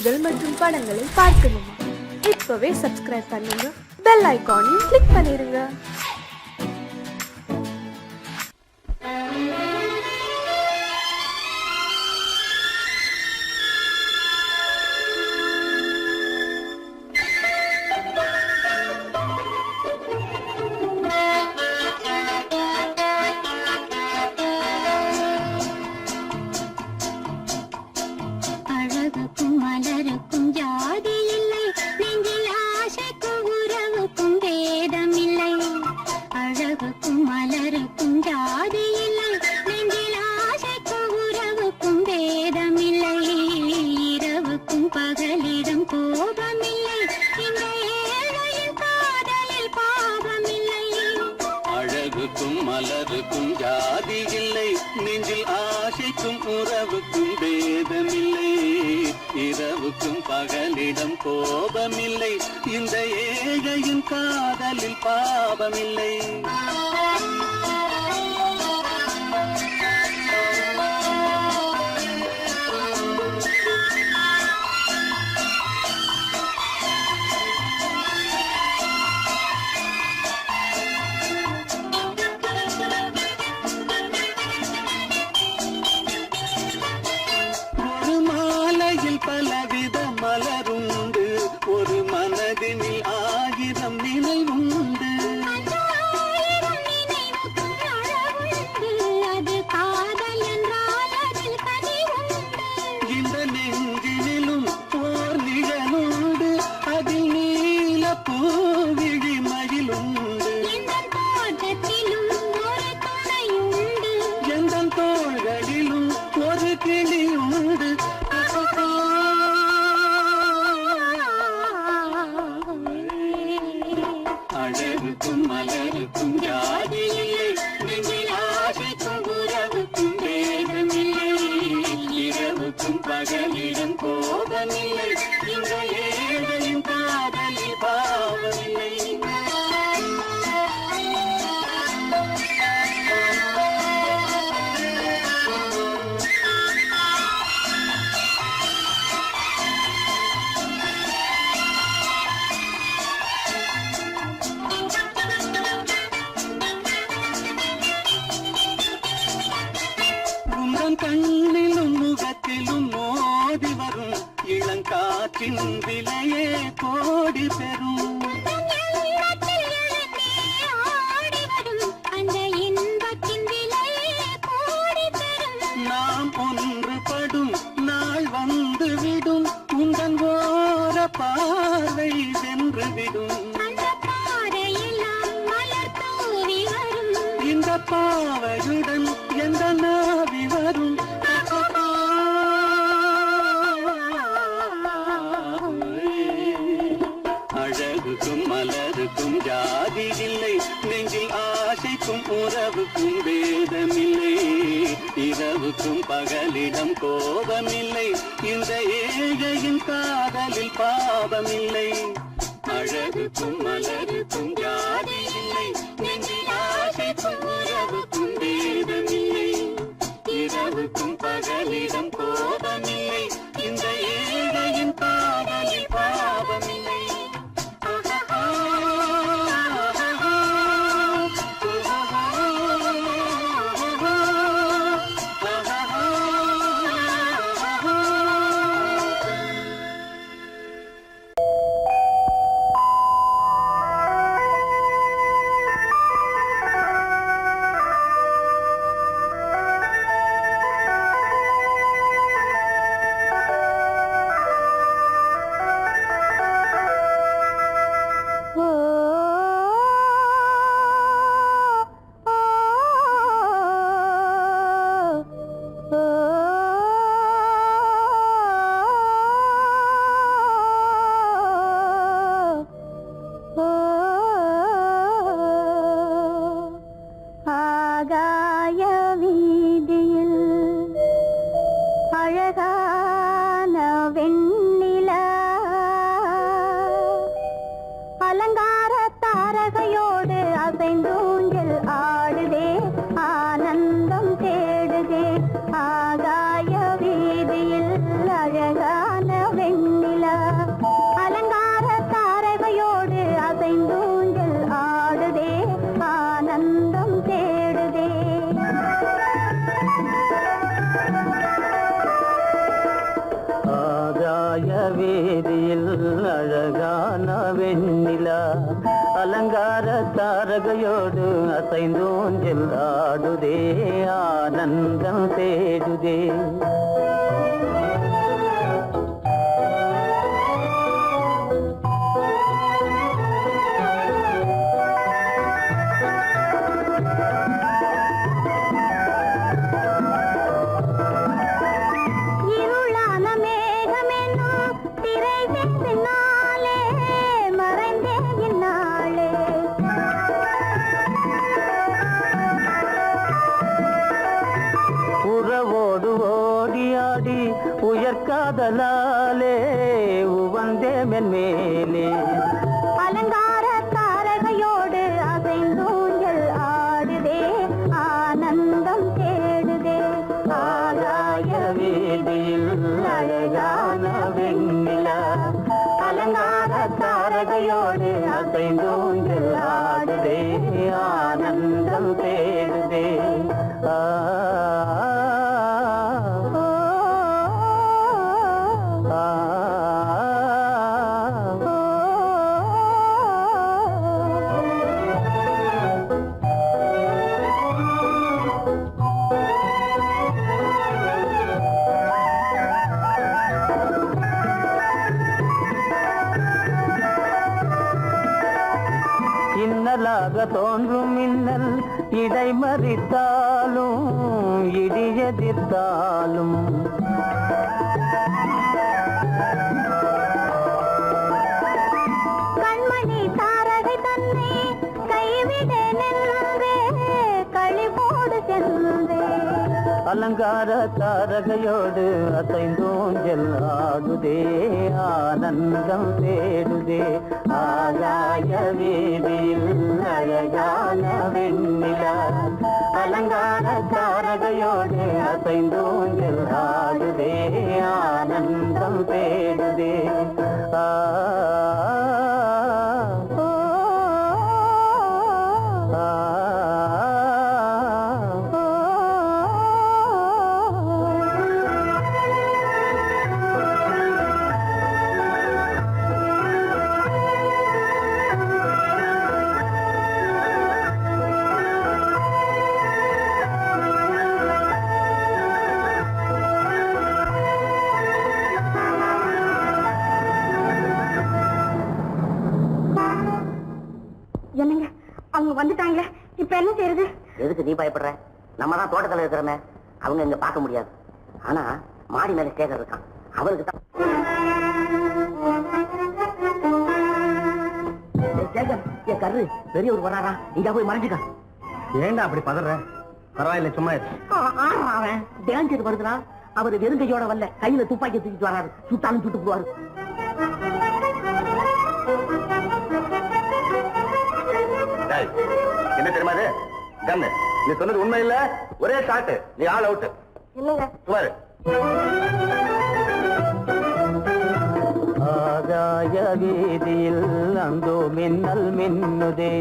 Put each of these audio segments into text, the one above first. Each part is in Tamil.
நிகழ்ச்சிகள் மற்றும் படங்களை பார்க்கணுமா? இப்பவே சப்ஸ்கிரைப் பண்ணுங்க, பெல் ஐகானையும் கிளிக் பண்ணிருங்க. மலருக்கும் ஜாதி இல்லை, நெஞ்சில் ஆசைக்கும் உறவுக்கும் பேதமில்லை. இரவுக்கும் பகலிடம் கோபமில்லை, இந்த ஏழையின் காதலில் பாவமில்லை. பலவித மலருண்டு, ஒரு மனதினில் ஆயிரம் நினைவுண்டு. இந்த நெஞ்சினிலும் ஓர் நிழலுண்டு, அதில் நீல பூவிழி மயிலுண்டு. எந்த தோள்களிலும் ஒரு கிளியுண்டு. அழகுக்கும் மலருக்கும் ஜாதி இல்லை, நெஞ்சில் ஆசைக்கும் உறவுக்கும் பேதமில்லை. இரவுக்கும் பகலிடம் கோபமில்லை, இந்த ஏழையின் காதலில் பாவமில்லை. கண்ணிலும் முகத்திலும் மோதி வரும் இளங்காற்றின் விலையே கோடி பெறும். நாம் ஒன்றுபடும் நாள் வந்துவிடும், உங்கள் ஓர பார்வை வென்றுவிடும். இந்த பாவையுடன் எந்த நாவி வரும். அழகுக்கும் மலருக்கும் ஜாதி இல்லை, நெஞ்சில் ஆசைக்கும் உறவுக்கும் பேதமில்லை. இரவுக்கும் பகலிடம் கோபமில்லை, இந்த ஏழையின் காதலில் பாவமில்லை. அழகுக்கும் மலருக்கும் ஜாதி இல்லை, நெஞ்சில் ஆசைக்கும் உறவுக்கும் பேதமில்லை. இரவுக்கும் பகலிடம் கோபமில்லை, இந்த ஏழையின் காதலில் பாவமில்லை. ஆகாய வீதியில் அழகான வெண்ணிலா அலங்கார தாரகையோடு அசைந்தோஞ்சில் ஆடுதே ஆனந்தம் தேடுதே. உறவோடு ஓடியாடி உயர்காதலாலே உவந்தே மென்மேலே அலங்கார தாரகையோடு அசைந்தூஞ்சல் ஆடுதே ஆனந்தம் தேடுதே. ஆகாய வீதியில் அழகான வெண்ணிலா அலங்கார தாரகையோடு அசைந்தூஞ்சல் ஆடுதே ஆனந்தம் தேடுதே. இன்னலாக தோன்றும் மின்னல் இடை மறித்தாலும் இடி எதிர்த்தாலும் கண்மணி தாரகை தன்னை கைவிட நின்றே களிபோடு சென்றே. அலங்கார தாரகையோடு அசைந்தோஞ்சல் ஆடுதே ஆனந்தம் தேடுதே. ஆகாய வீதியில் அழகான வெண்ணிலா அலங்கார தாரகையோடு அசைந்தோஞ்சல் ஆடுதே ஆனந்தம் தேடுதே. என்னங்க அவங்க வந்துட்டாங்களே, இப்ப என்ன செய்யறது? எதுக்கு நீ பயப்படுற? நம்ம தான் தோட்டத்தில் இருக்கிறோமே, அவங்க இங்க பார்க்க முடியாது. ஆனா மாடி மேல சேகர் இருக்கான், அவருக்கு தான். சேகர், என் கரு பெரியவர் வராரா, இங்க போய் மறைஞ்சுக்க. ஏண்டா அப்படி பதற? பரவாயில்ல, சும்மா அவன் டேஞ்சர் வருதுனா, அவர் வெறுங்கையோட வரல, கையில துப்பாக்கி தூக்கிட்டு வராரு, சுட்டாலும் சுட்டு போவாரு. என்ன தெரியுமா இது? கண்ணு, நீ சொன்னது உண்மை இல்ல, ஒரே ஷாட், நீ ஆல் அவுட். இல்லங்க சுமாரு. ஆகாய வீதியில் அந்தோ மின்னல் மின்னுதே,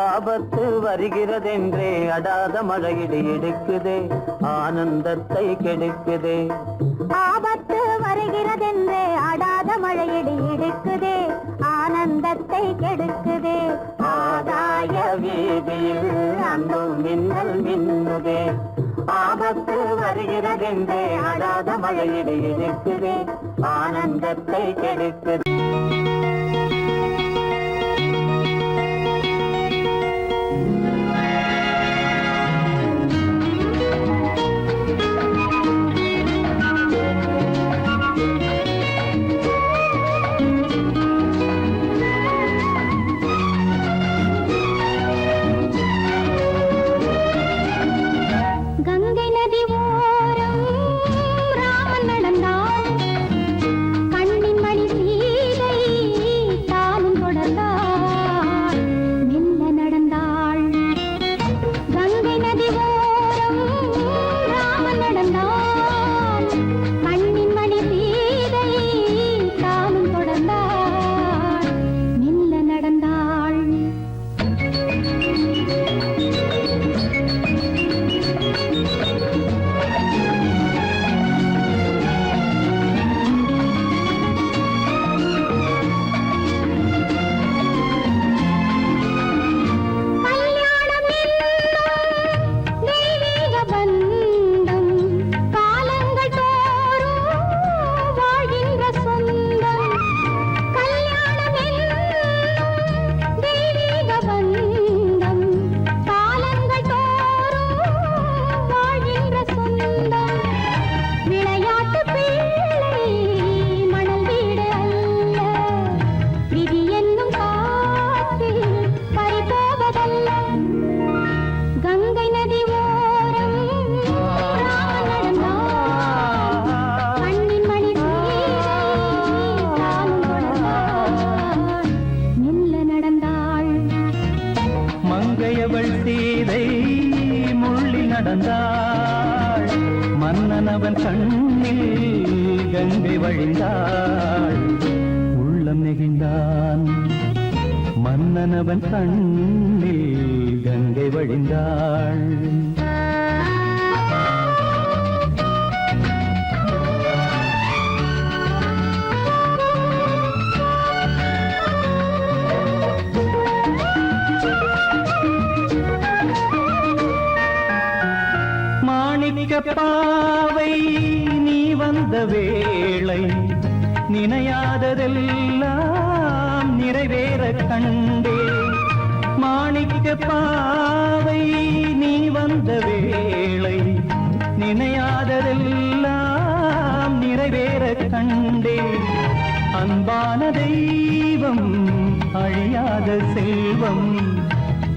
ஆபத்து வருகிறதென்றே அடாத மழையிடு இடுக்குதே, ஆனந்தத்தை கெடுக்குதே. ஆபத்து வருகிறதென்றே அடாத மழையடி இடுக்குதே, ஆனந்தத்தை கெடுக்குதே. ஆகாய வீதியில் அந்தோ மின்னல் மின்னுதே, ஆபத்து வருகிறதென்றே அடாத மழையிடு இடுக்குதே, ஆனந்தத்தை கெடுக்குதே. கங்கை நதி ஓரம் ராமன் நடந்தான், கண்ணின் மணி மன்னனவன் கண்ணில் கங்கை வழிந்தாள் உள்ளம் நெகிழ்ந்தான் மன்னனவன் கண்ணில் கங்கை வழிந்தாள் பாவை நீ வந்த வேளை நினையாததெல்லாம் நிறைவேற கண்டே மாணிக்க பாவை நீ வந்த வேளை நினையாததெல்லாம் நிறைவேற கண்டே அன்பான தெய்வம் அழியாத செல்வம்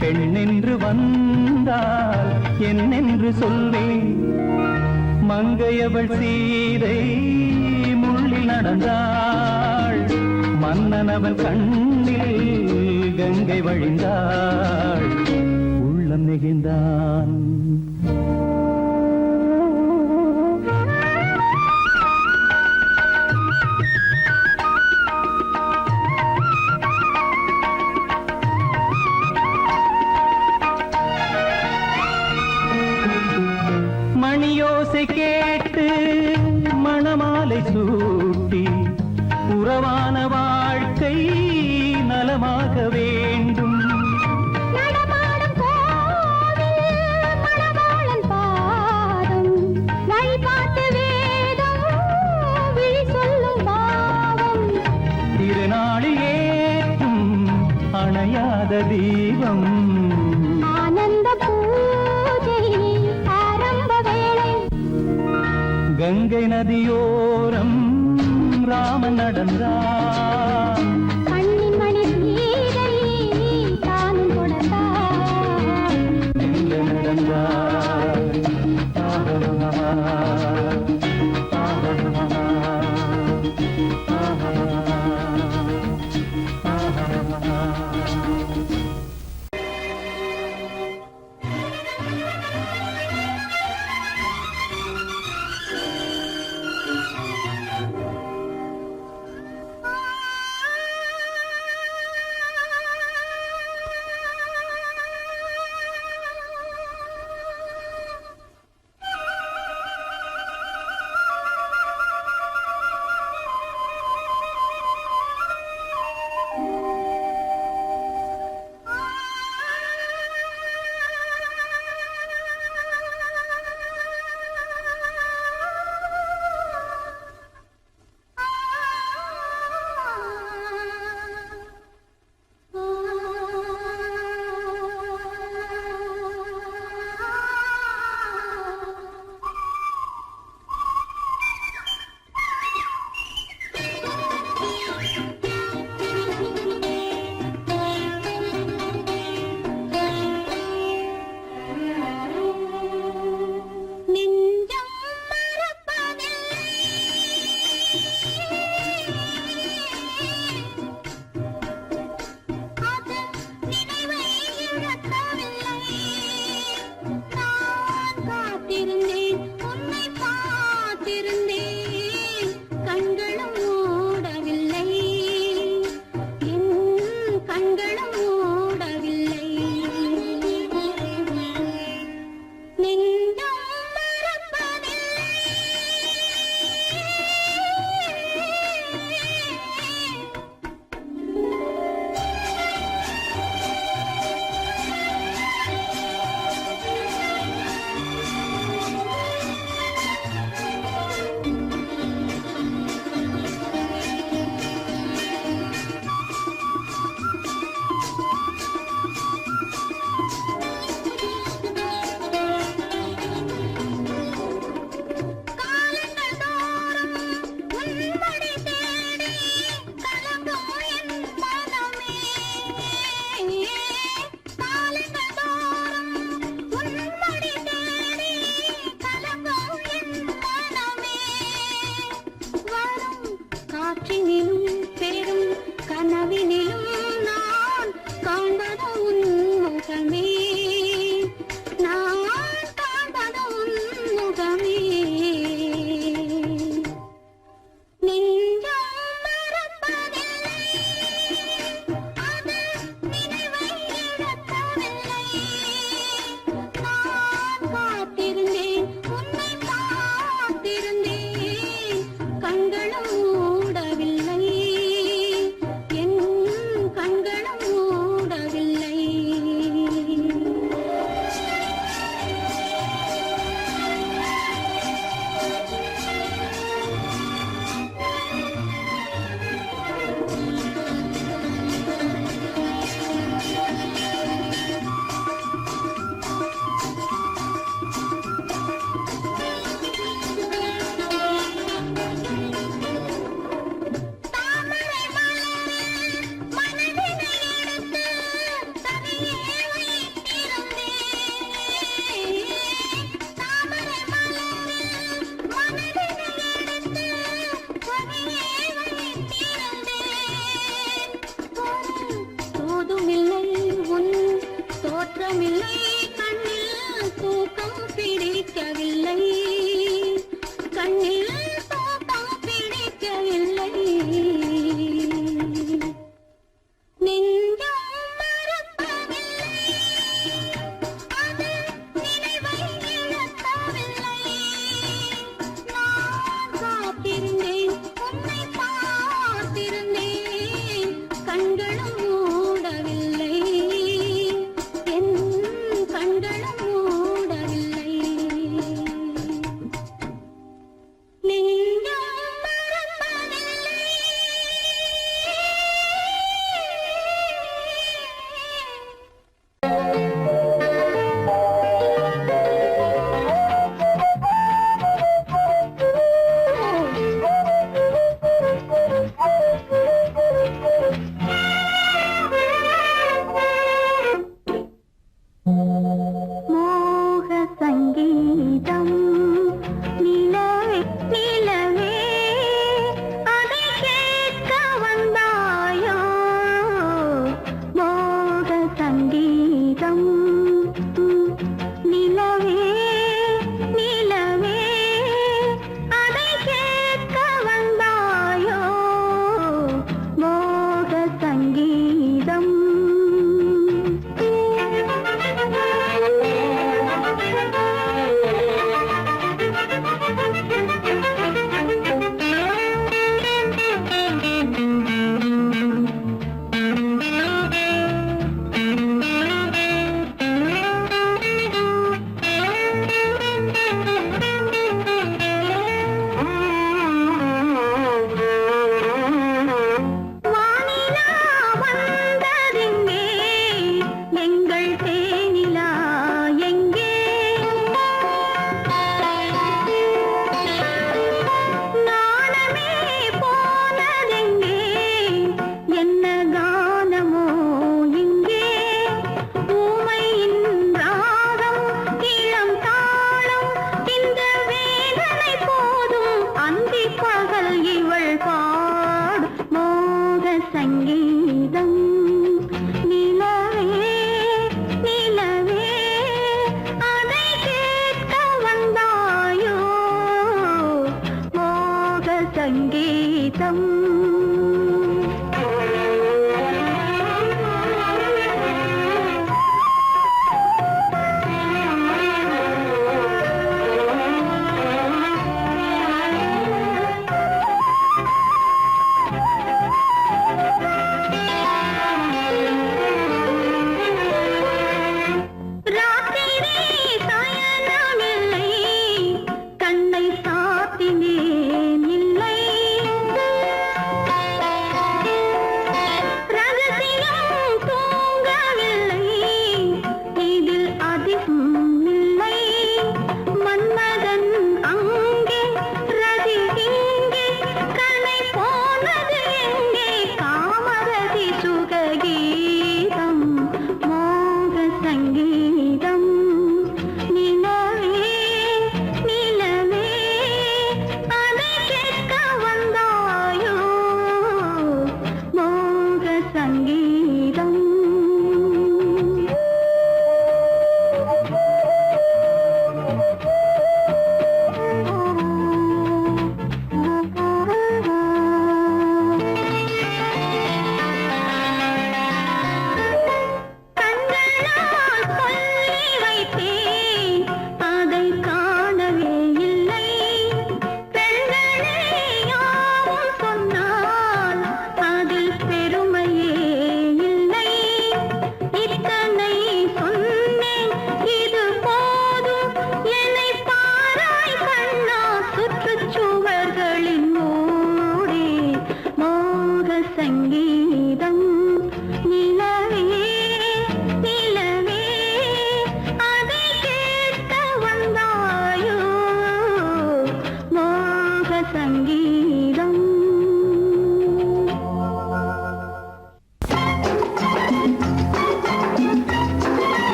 பெண்ணென்று வந்தால் என்னென்று சொல்வேன் மங்கையவள் சீதை முள்ளில் நடந்தாள் மன்னனவன் கண்ணில் கங்கை வழிந்தாள் உள்ளம் நெகிழ்ந்தான் மணியோசை கேட்டு மணமாலை சூட்டி உறவான வாழ்க்கை நலமாக வேண்டும் நடமாடும் கோவில் மணவாளன் பாதம் வழிபாட்டு வேதம் விழி சொல்லும் பாவம் திருநாளில் ஏற்றும் அணையாத தீபம் ஆனந்த பூஜை ஆரம்ப வேளை கங்கை நதியோரம் ராமன் நடந்தார் கண்ணின் மணி சீதை தானும் தொடர்ந்தார் எங்க நடந்தார்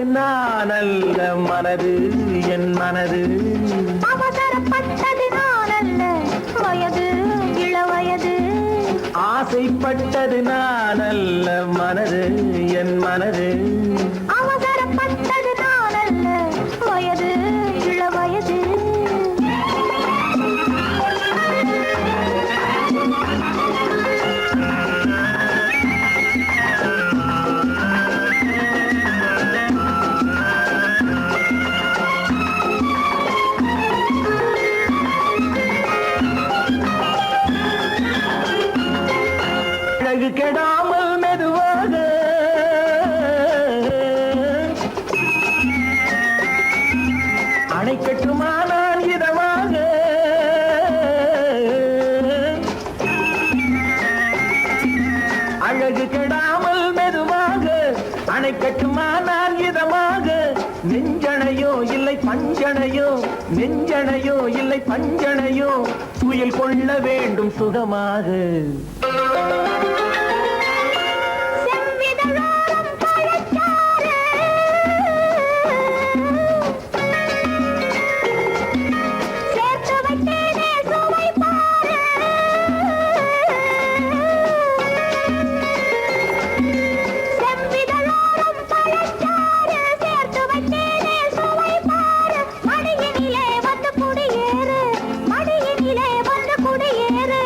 அவசரப்பட்டது நான் அல்ல மனது என் மனது அவசரப்பட்டது நான் அல்ல வயது இளவயது ஆசைப்பட்டது நான் அல்ல மனது என் மனது அவசரப்பட்டது நான் அல்ல வயது இளவயது அழகு கெடாமல் மெதுவாக அணை கட்டுமானால் இதமாக அழகு கெடாமல் மெதுவாக அணை கட்டுமானால் இதமாக நெஞ்சணையோ இல்லை பஞ்சணையோ நெஞ்சணையோ இல்லை பஞ்சணையோ துயில் கொள்ள வேண்டும் சுகமாக செவ்விதழோரம் பழச்சாறு சேர்த்து வைத்தேனே சுவை பாரு செவ்விதழோரம் பழச்சாறு சேர்த்து வைத்தேனே சுவை பாரு மடியினிலே வந்து குடியேறு மடியினிலே வந்து குடியேறு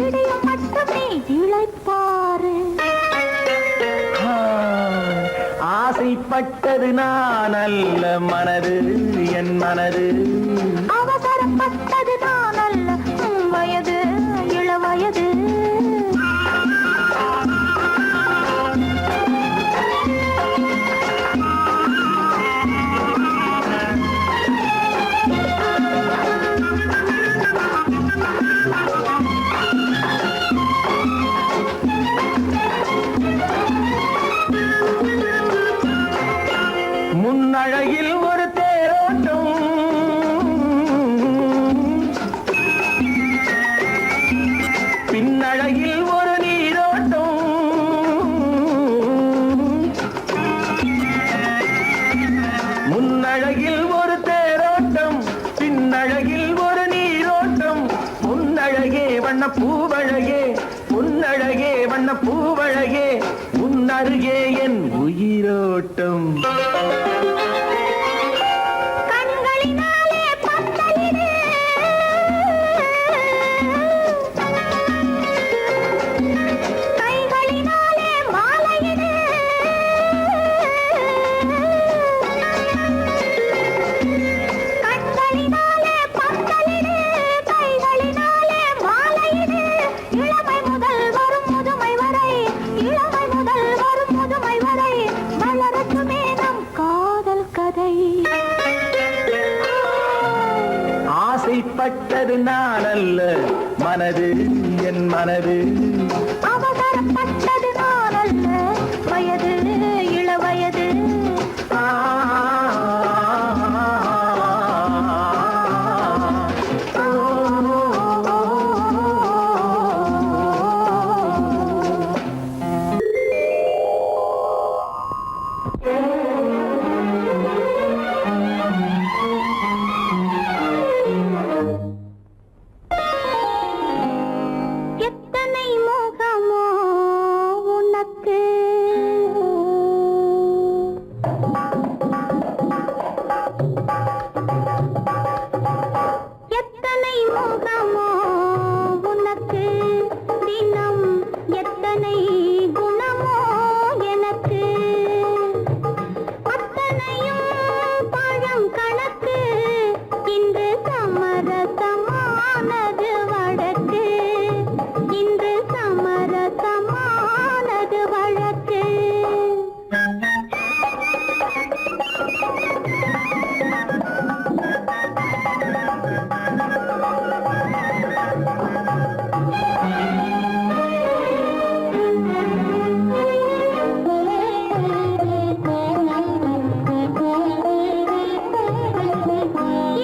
இடையும் மட்டுமே இளைப்பாரு ஆசைப்பட்டது நான் அல்ல மனது என் மனது அவசரப்பட்டது நான் அல்ல வயது இளவயது முன்னழகில் ஒரு தேரோட்டம் பின்னழகில் ஒரு நீரோட்டம் முன்னழகில் ஒரு தேரோட்டம் பின்னழகில் ஒரு நீரோட்டம் பொன்னழகே வண்ண பூவழகே பொன்னழகே வண்ண பூவழகே உன்னருகே என் உயிரோட்டம் கண்களினாலே பத்தலிடு கைகளினாலே மாலையிடு கண்களினாலே பத்தலிடு கைகளினாலே மாலையிடு இளமை முதல் வரும் முதுமை வரை இளமை முதல் வரும் முதுமை வரை வளரட்டுமே நம் காதல் கதை ஆசைப்பட்டது நான் அல்ல மனது என் மனது அவசரப்பட்டது நான் அல்ல வயது இளவயது எத்தனை மோகமோ உனக்கு எத்தனை மோகமோ உனக்கு தினம் எத்தனை குணமோ எனக்கு அத்தனையும் பழம் கணக்கு இன்று சமரசமானது வழக்கு இன்று சமரசமானது வழக்கு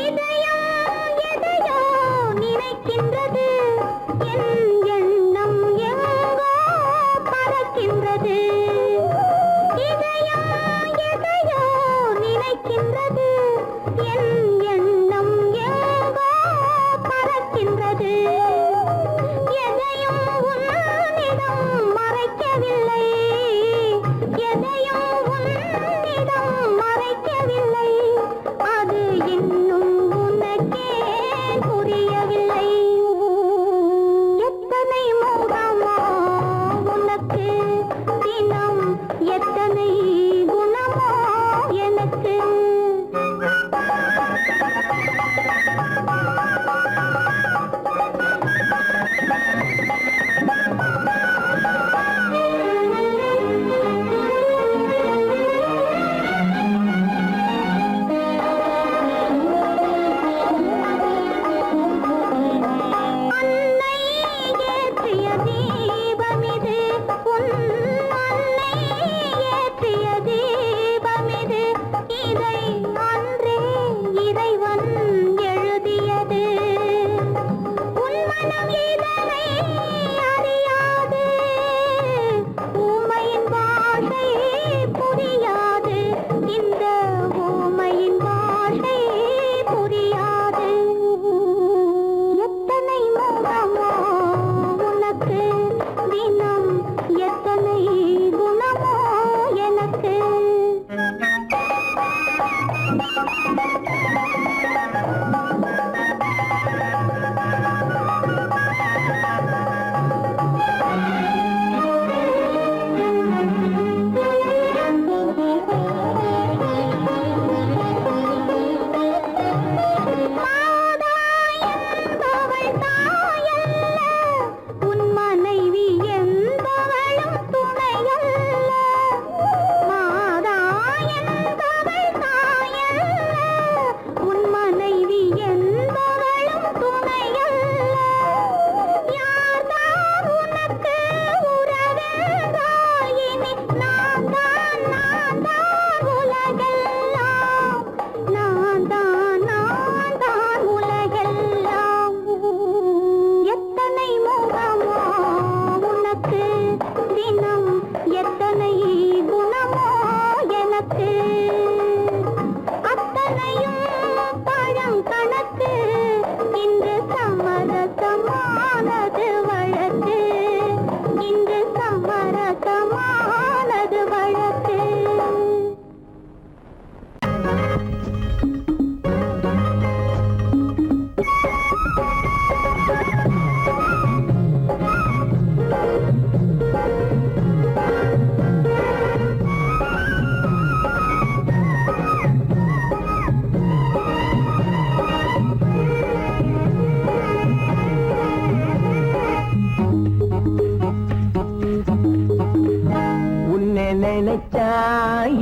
இதயம் எதையோ நினைக்கின்றது என் எண்ணம் எங்கோ பறக்கின்றது இதயம் எதையோ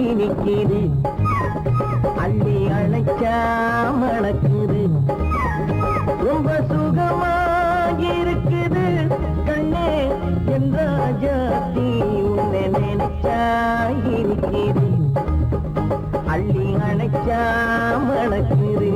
இனிக்குது அள்ளி அணைச்சா மணக்குது ரொம்ப சுகமாயிருக்குது கண்ணே என் ராஜாத்தி உன்னை நினைச்சா இனிக்குது அள்ளி அணைச்சா மணக்குது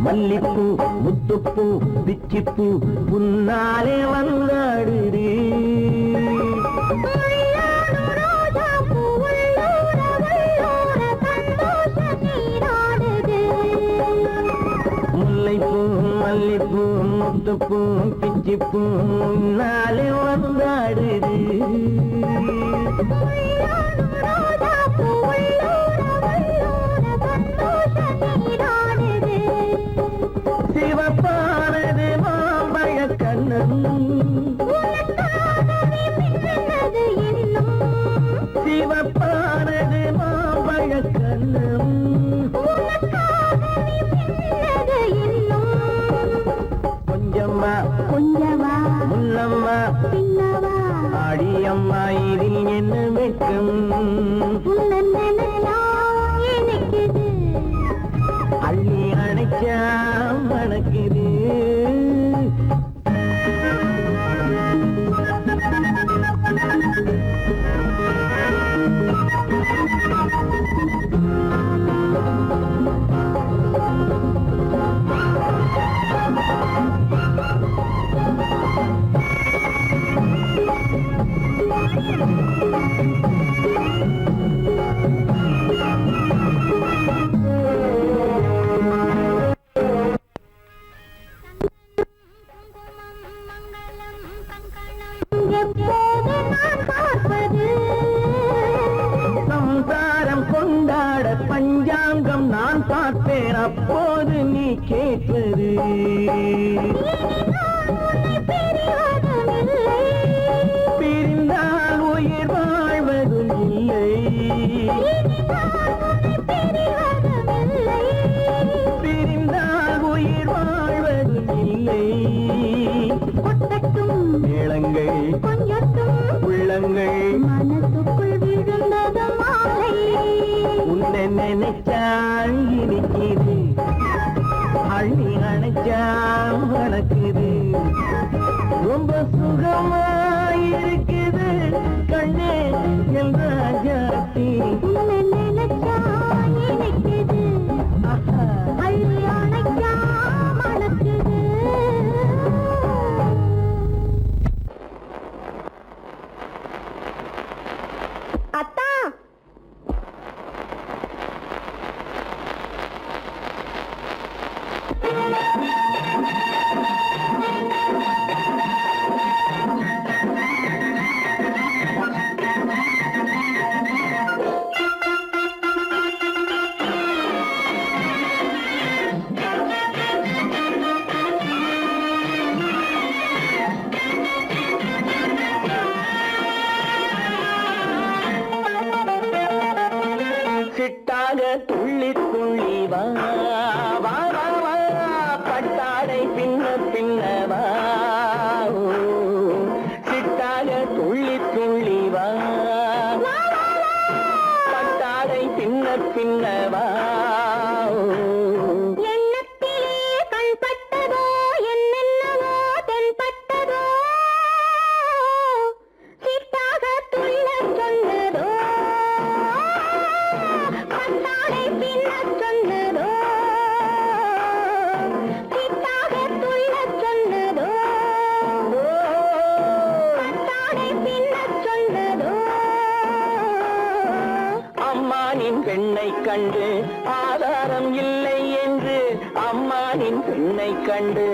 மல்லிப்பூ முத்துப்பூ பிச்சிப்பூ புன்னாலே வந்தாடுது முல்லைப்பூ மல்லிப்பூ முத்துப்பூ பிச்சிப்பூ முன்னாலே வந்தாடுது சிவப்பானது மாம்பழ கண்ணம் சிவப்பானது மாம்பழ கண்ணம் கொஞ்சம்மா கொஞ்சவா முன்னம்மா பின்னவா ஆடியம்மா இதில் என்ன வெட்கம் எனக்குது அள்ளி அணைச்சா மணக்குது சம்சாரம் கொண்டாட பஞ்சாங்கம் நான் பார்ப்பேன் அப்போது நீ கேட்பது பிரிந்தால் உயிர் வாழ்வதும் இல்லை பிரிந்தால் உயிர் வாழ்வதும் இல்லை மேளங்கள் உள்ளங்கள் மனசுக்குள் விழுந்தது மாலை உன்னை நினைச்சால் இனிக்குது அள்ளி அணைச்சா மணக்குது ரொம்ப சுகமாயிருக்குது கண்ணே என் ராஜாத்தி உன்னை நினைச்சா எனக்குது அள்ளி அணைச்சா மணக்குது அத்தா சிட்டாக துள்ளி துள்ளி வா வா வா வா பட்டாடை பின்ன பின்னவா சிட்டாக துள்ளி துள்ளி வா பட்டாடை பின்ன பின்னவா எண்ணத்திலே கண்பட்டதோ என்னென்னவோ தென்பட்டதோ சிட்டாக துள்ளச் சொன்னதோ பட்டாடை பின்னச் சொன்னதோ பெண்ணை கண்டு ஆதாரம் இல்லை என்று அம்மானின் பெண்ணை கண்டு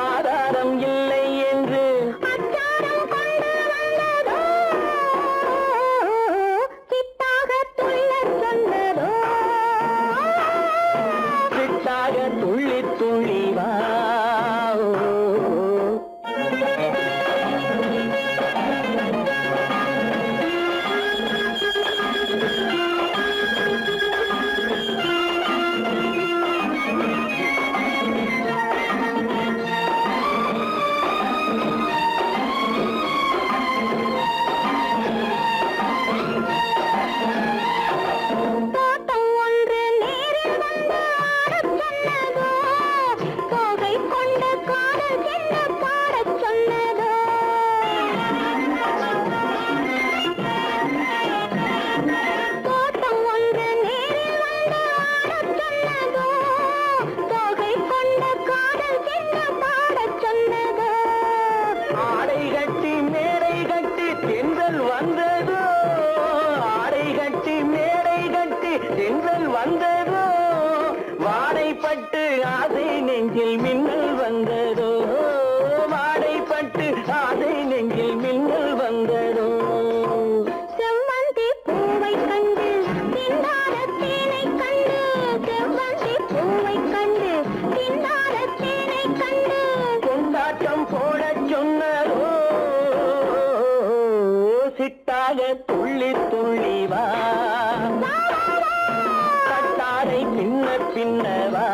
ஆதாரம் இல்லை என்று அச்சாரம் கொண்டு வந்ததோ சித்தாக துள்ளச் சொன்னதோ சிட்டாக துள்ளி துள்ளி வா தோட்டம் ஒன்று நேரில் வந்து ஆடச் சொன்னதோ தோகை கொண்ட காதல் என்ன பாடச் சொன்னதோ தோட்டம் ஒன்று நேரில் வந்து ஆடச் சொன்னதோ தோகை கொண்ட காதல் என்ன பாடச் சொன்னதோ ஆடை கட்டி மேடை கட்டி தென்றல் வந்ததோ ஆடை கட்டி மேடை கட்டி தென்றல் வந்ததோ வாடைப்பட்டு ஆசை நெஞ்சில் மின்னல் வந்ததோ வாடைப்பட்டு ஆசை நெஞ்சில் மின்னல் வந்ததோ செவ்வந்தி பூவை கண்டு திண்டாட தேனை கண்டு செவ்வந்தி பூவை கண்டு திண்டாட தேனை கண்டு கொண்டாட்டம் போடச் சொன்னதோ சிட்டாக துள்ளி துள்ளி வா கட்டாரை பின்ன பின்னவா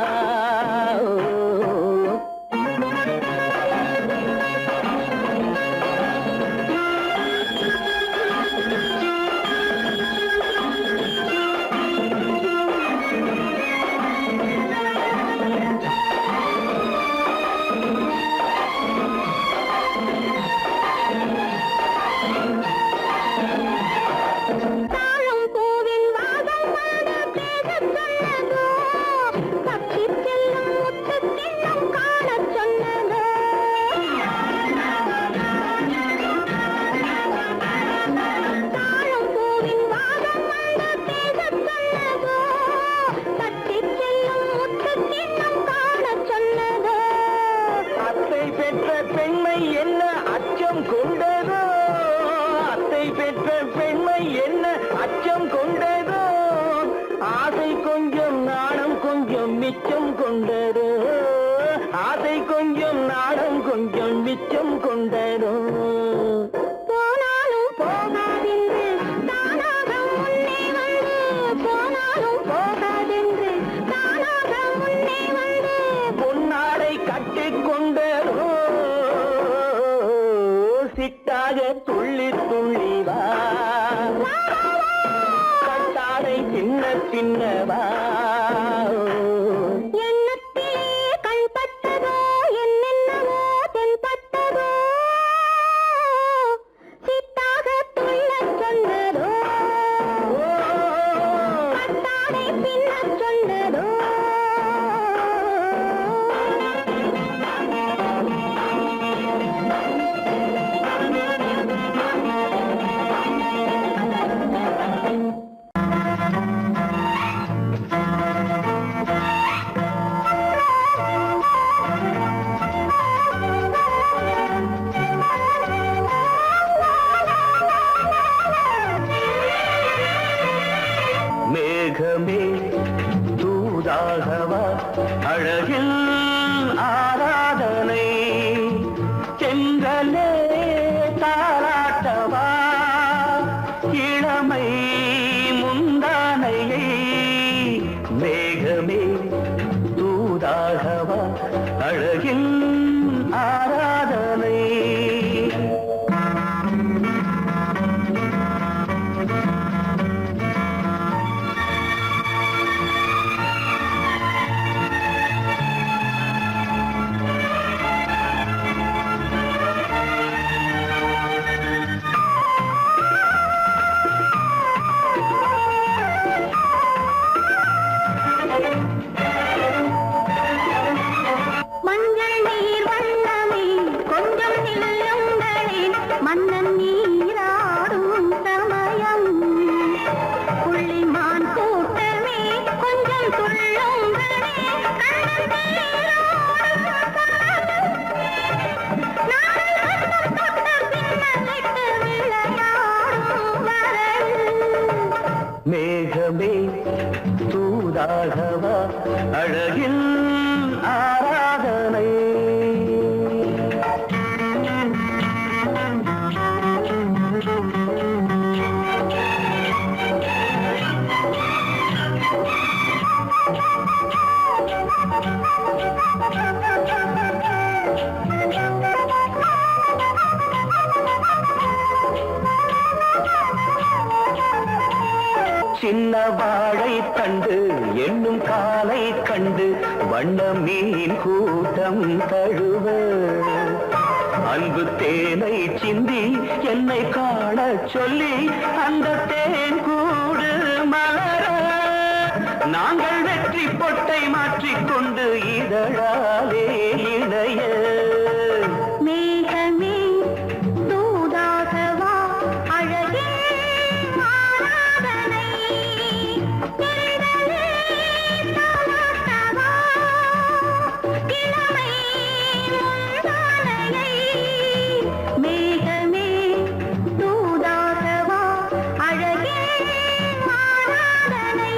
தாழம் பூவின் வாசம் வந்து பேசச் சொன்னதோ தப்பிச் செல்லும் முத்துக் கிண்ணம் காணச் சொன்னதோ தாழம் பூவின் வாசம் வந்து பேசச் சொன்னதோ தப்பிச் செல்லும் முத்துக் கிண்ணம் காணச் சொன்னதோ அத்தை பெற்ற பெண்மை என்ன அச்சம் கொண்டதோ அத்தை பெற்ற பெண்மை என்ன அச்சம் கொண்டதோ ஆசை கொஞ்சம் நாணம் கொஞ்சம் மிச்சம் கொண்டதோ ஆசை கொஞ்சம் நாணம் கொஞ்சம் மிச்சம் கொண்டதோ போனாலும் போகாதென்று தானாக முன்னே வந்து போனாலும் போகாதென்று தானாக முன்னே வந்து பொன்னாடை கட்டிக் கொண்டதோ சிட்டாக துள்ளி துள்ளி வா கட்டாடை சின்ன சின்னவா எண்ணத்திலே கண்பட்டதோ என்னென்னவோ தென்பட்டதோ சித்தாக துள்ளச் சொன்னதோ கட்டாடை பின்னச் சொன்னதோ மேகமே தூதாகவா அழகில் ஆராதனை செங்கலே தாராட்டவா இளமை முந்தானையை மேகமே தூதாகவா அழகில் ஆராதனை மேகமே தூதாகவா அழகில் ஆராதனை. சின்ன வாழை தண்டு என்னும் காலை கண்டு வண்ண மீன் கூட்டம் தழுவ அன்பு தேனை சிந்தி என்னை காண சொல்லி அந்த தேன் கூடு மலர நாங்கள் வெற்றி பொட்டை மாற்றிக்கொண்டு இதழாலே இணைய. மேகமே தூதாகவா அழகே ஆராதனை. தென்றலே தாலாட்டவா இளமை முந்தானையை. மேகமே தூதாகவா அழகே ஆராதனை.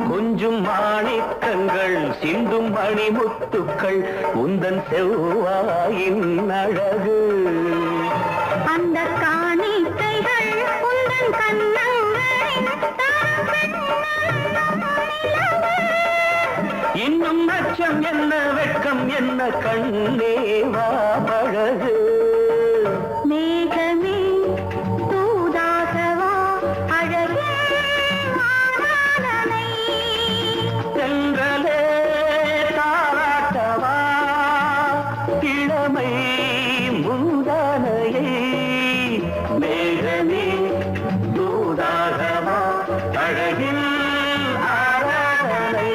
கொஞ்சும் மாணிக்கங்கள் சிந்தும் மணிமுத்துக்கள் உந்தன் செவ்வாயின் அழகு. அந்த காணிக்கைகள் உந்தன் கண்ணங்களின் இன்னும் அச்சம் என்ன வெட்கம் என்ன கண்ணேவா பழகு. மேகமே தூதாகவா அழகே ஆராதனை. சென்றலே தாராட்டவா இளமை முந்தானையை. மேகமே தூதாகவா அழகில் ஆராதனை.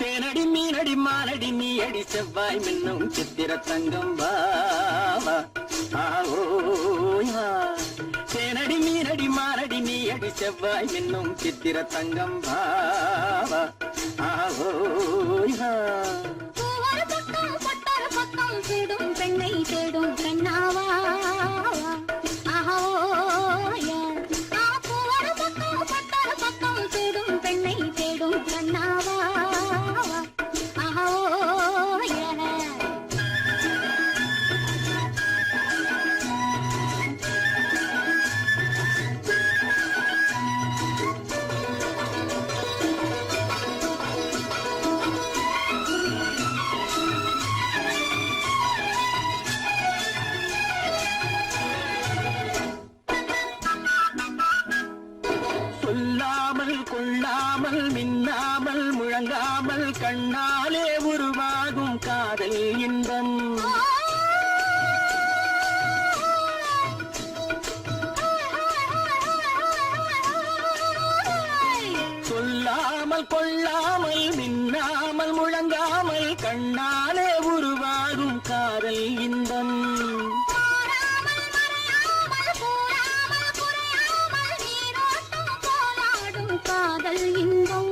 தேனடி மீனடி மானடி நீ அடி செவ்வாய் மின்னும் சித்திர தங்கம் பாவா ஆவோயா. தேனடி மீனடி மானடி நீ அடி செவ்வாய் மின்னும் சித்திர தங்கம் பாவா ஆவோயா. பூவொரு பக்கம் பொட்டொரு பக்கம் தேடும் பெண்ணை தேடும் கண்ணாவா. ஆஹோயா. பூவொரு பக்கம் பொட்டொரு பக்கம் தேடும் பெண்ணை தேடும் கண்ணாவா. ஆஹோயா. சொல்லாமல் கொள்ளாமல் மின்னாமல் முழங்காமல் கண்ணாலே உருவாகும் காதல் இன்பம். சொல்லாமல் கொள்ளாமல் மின்னாமல் முழங்காமல் கண்ணாலே உருவாகும் காதல் இன்பம். காதல் இன்பம்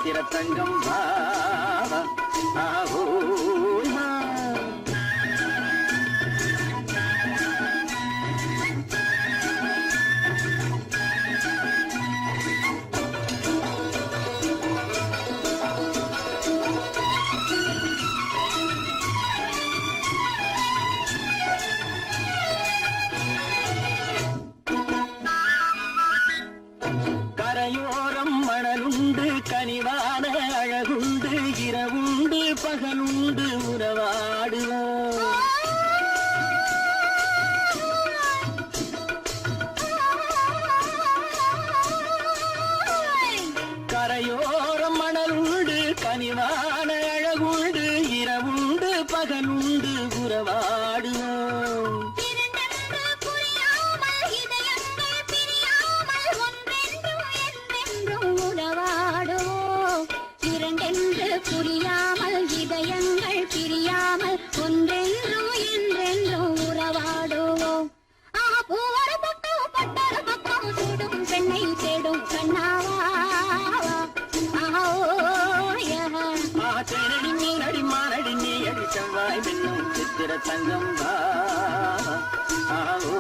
சித்திர தங்கம் வா ஆஹோமா. கரையோரம் மணலுண்டு கனிவான அழகுண்டு இரவுண்டு பகலுண்டு உறவாடுவோம். கரையோரம் மணலுண்டு கனிவான அழகுண்டு இரவுண்டு பகலுண்டு உறவாடுவோம். புரியாமல் இதயங்கள் பிரியாமல் ஒன்றென்றும் என்றென்றும் உறவாடுவோம். பூவர பக்கம் பட்டர பக்கம் சூடும் பெண்ணை தேடும் கண்ணாவா. தேனடி மீனடி மானடி நீ அடி செவ்வாய் வெண்ணும் சித்திர தங்கம் வா ஆஹோ.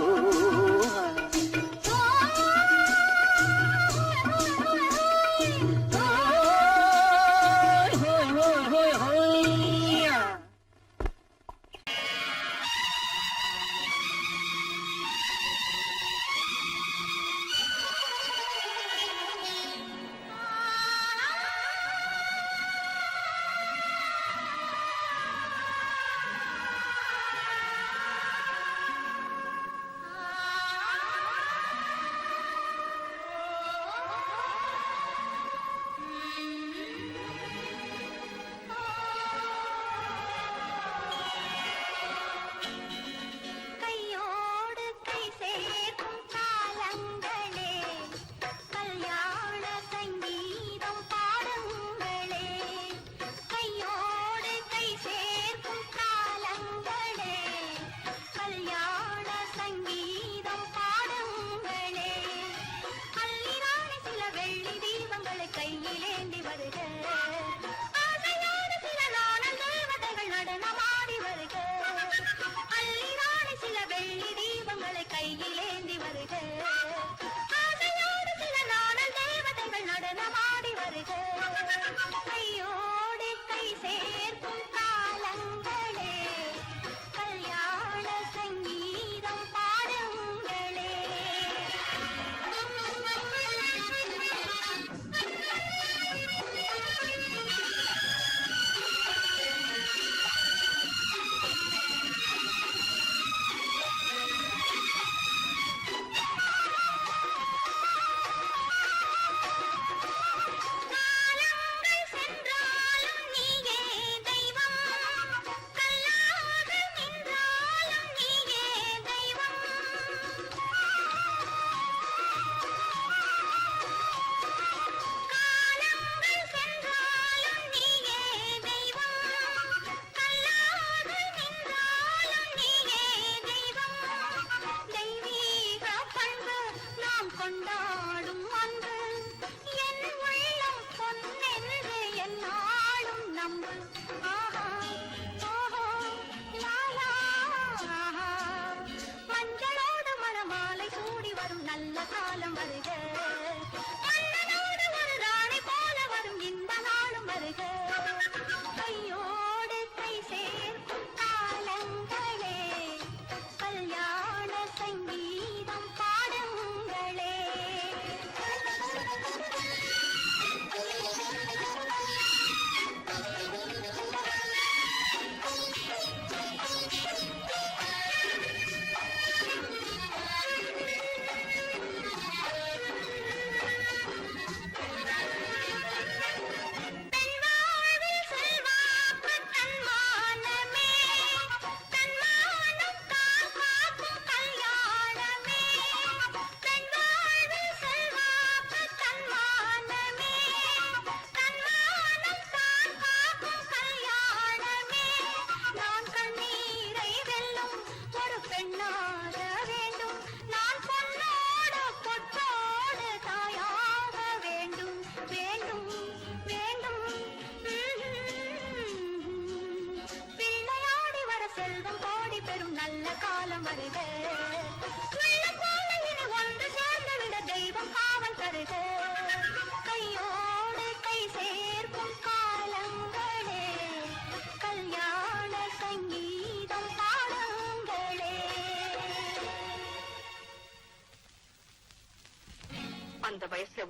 அந்த வயசுல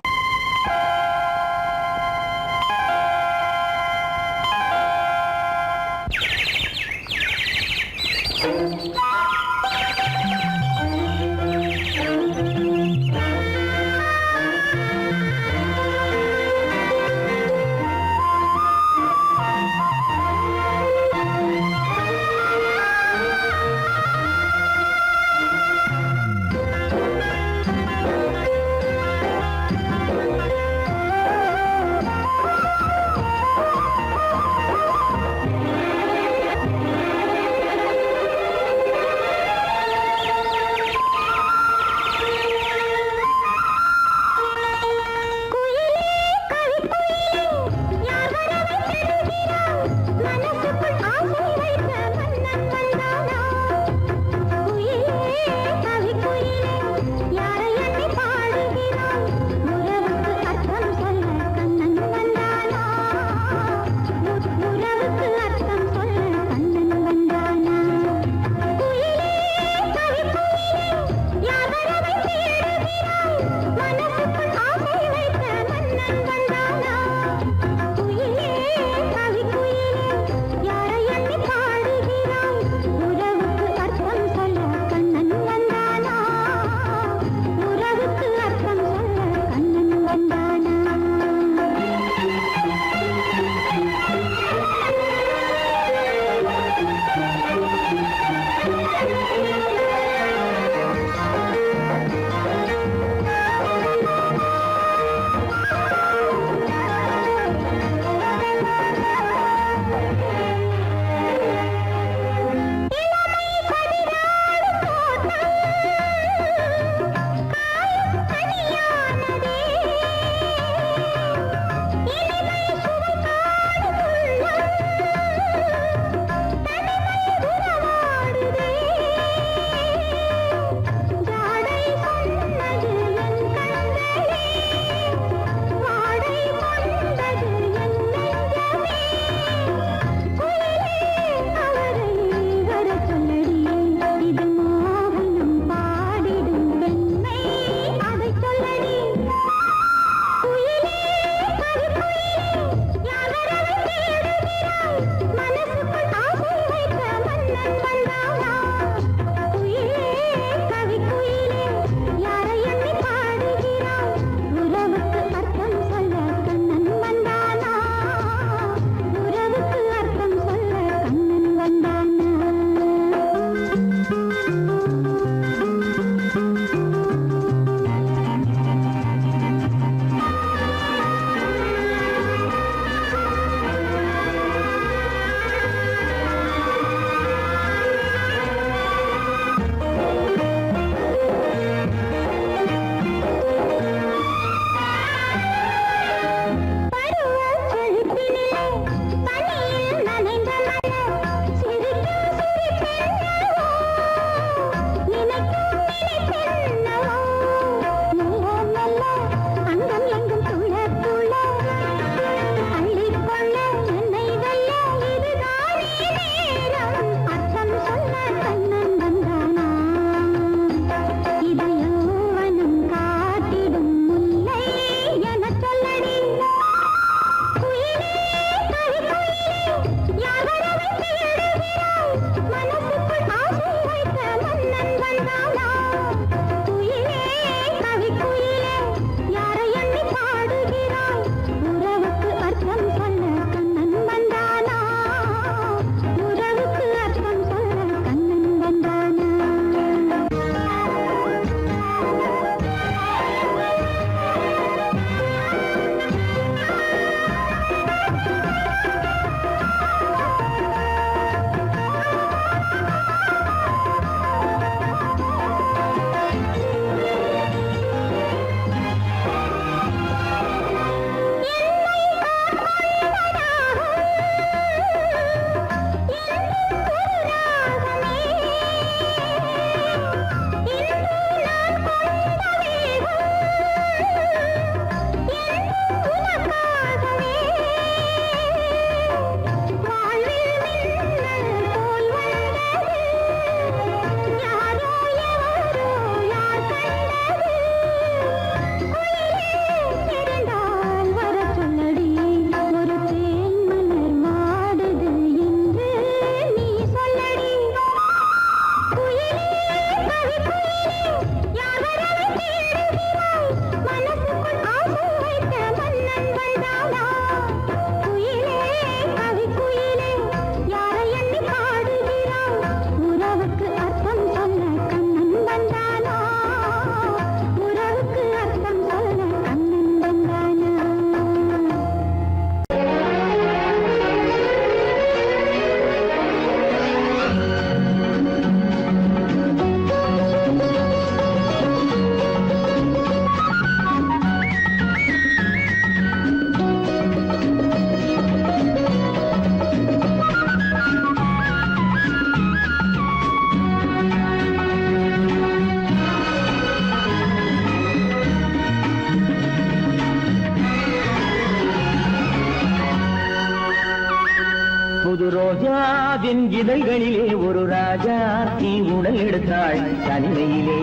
புது ரோஜாவின் இதழ்களிலே ஒரு ராஜா நீ உடல் எடுத்தாள் தனிமையிலே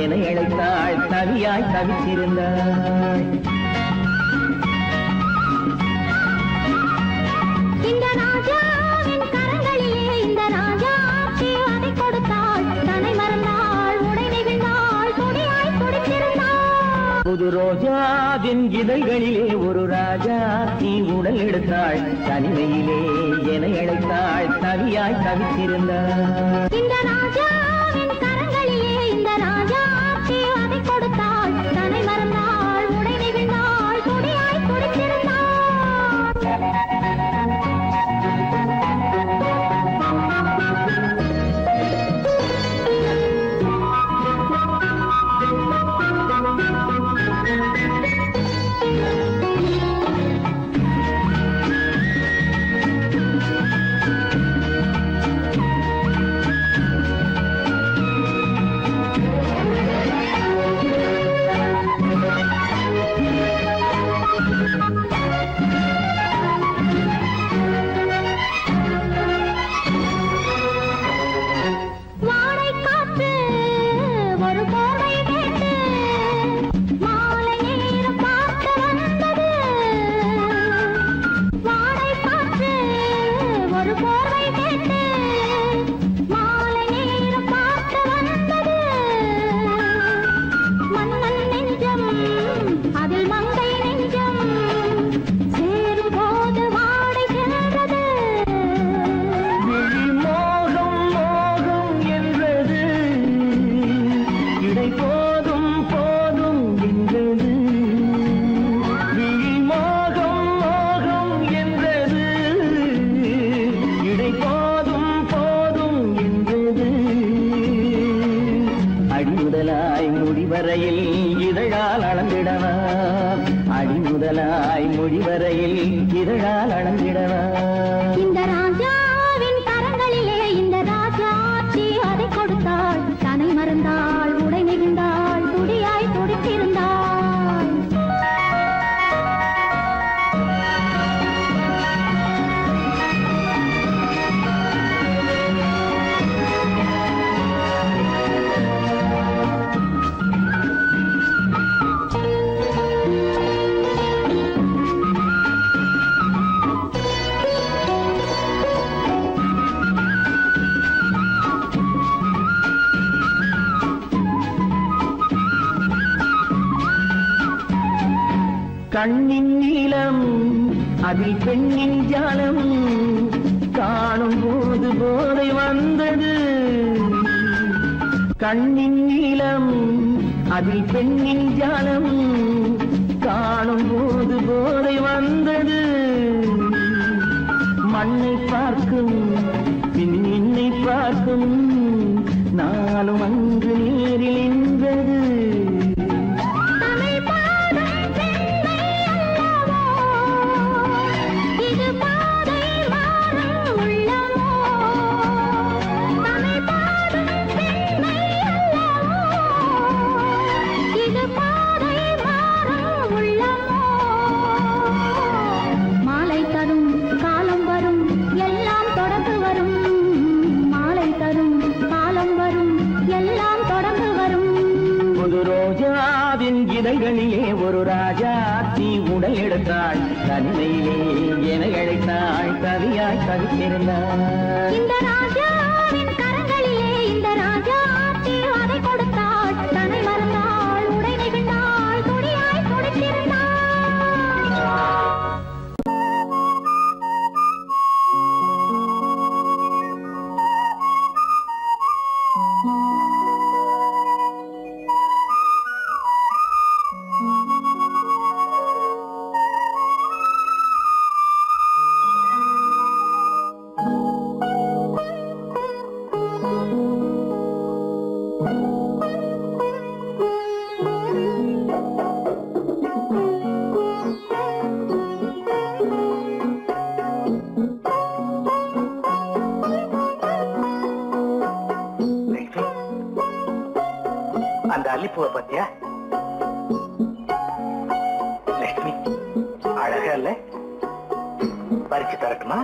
என அழைத்தாள் தனியாய் தவித்திருந்தாள் இந்த ராஜாவின் கரங்களிலே இந்த ராஜா அதை கொடுத்தாள் தன்னை மறந்தாள் உடை நெகிழ்ந்தாள் துடியாய் துடித்திருந்தாள் புது ரோஜாவின் இதழ்களிலே ஒரு ராஜா நீ உடல் எடுத்தாள் தனிமையிலே என அழைத்தாள் தனியாய் தவித்திருந்தாள் இந்த ராஜாவின் கரங்களிலே இந்த ராஜா அதை கொடுத்தாள் தன்னை மறந்தாள் உடை நெகிழ்ந்தாள் துடியாய் துடித்திருந்தாள் இதழால் அளந்திடவா அடி முதலாய் முடிவரையில் இதழால் அளந்திடவா இந்த ராஜாவின் கரங்களிலே இந்த ராஜா அதை கொடுத்தாள் தன்னை மறந்தாள் உடை நெகிழ்ந்தாள் துடியாய் துடித்திருந்தாள் கண்ணின் நீளம் அதில் பெண்ணின் ஜாலம் காணும் போது போதை வந்தது கண்ணின் நீளம் அதில் பெண்ணின் ஜாலம் காணும் போது போதை வந்தது மண்ணை பார்க்கும் பின் என்னை பார்க்கும் நானும் அங்கு நேரில் நின்றது இதழ்களிலே ஒரு ராஜா நீ உடல் எடுத்தாள் தனிமையிலே என அழைத்தாள் கவியாய் கவித்திருந்தாள் இந்த ராஜாவின் கரங்களிலே இந்த ராஜா அதை கொடுத்தாள் தன்னை மறந்தாள் உடை நெகிழ்ந்தாள் துடியாய் துடித்திருந்தாள் அந்த அல்லிப்பூவை பத்தியா லட்சுமி அழகா இல்ல பறிச்சு தரட்டுமா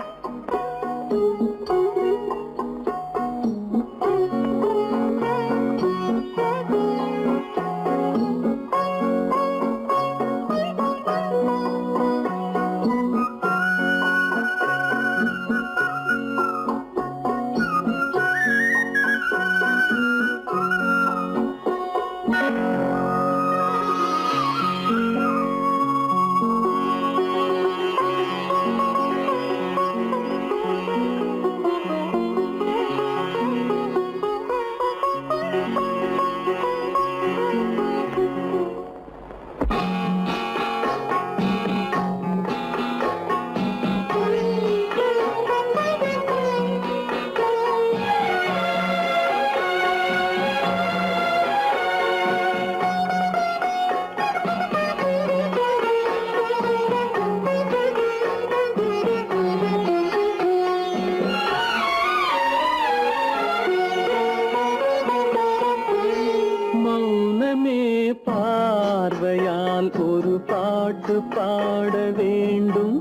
பாட வேண்டும்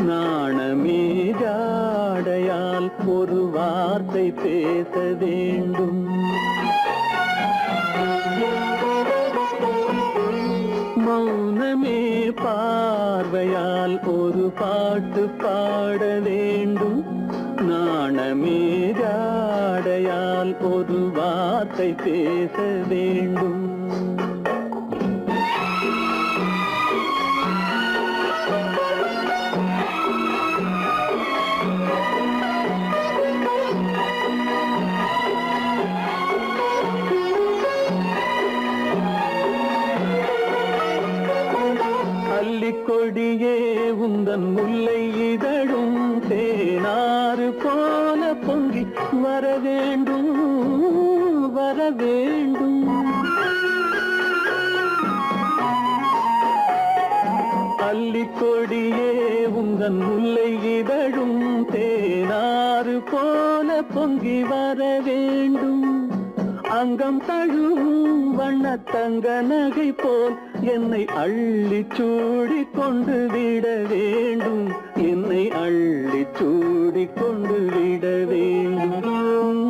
நாணமே ஜாடையால் ஒரு வார்த்தை பேச வேண்டும் மௌனமே பார்வையால் ஒரு பாட்டு பாட வேண்டும் நாணமே ஜாடையால் ஒரு வார்த்தை பேச வேண்டும் கொடியே உந்தன் முல்லை இதழும் தேனாறு போல பொங்கி வர வேண்டும் வர வேண்டும் அல்லிக்கொடியே உந்தன் முல்லை இதழும் தேனாறு போல பொங்கி வர வேண்டும் அங்கம் தழுவும் வண்ணத்தங்க நகை போல் என்னை அள்ளி சூடி கொண்டு விட வேண்டும் என்னை அள்ளி சூடி கொண்டு விட வேண்டும்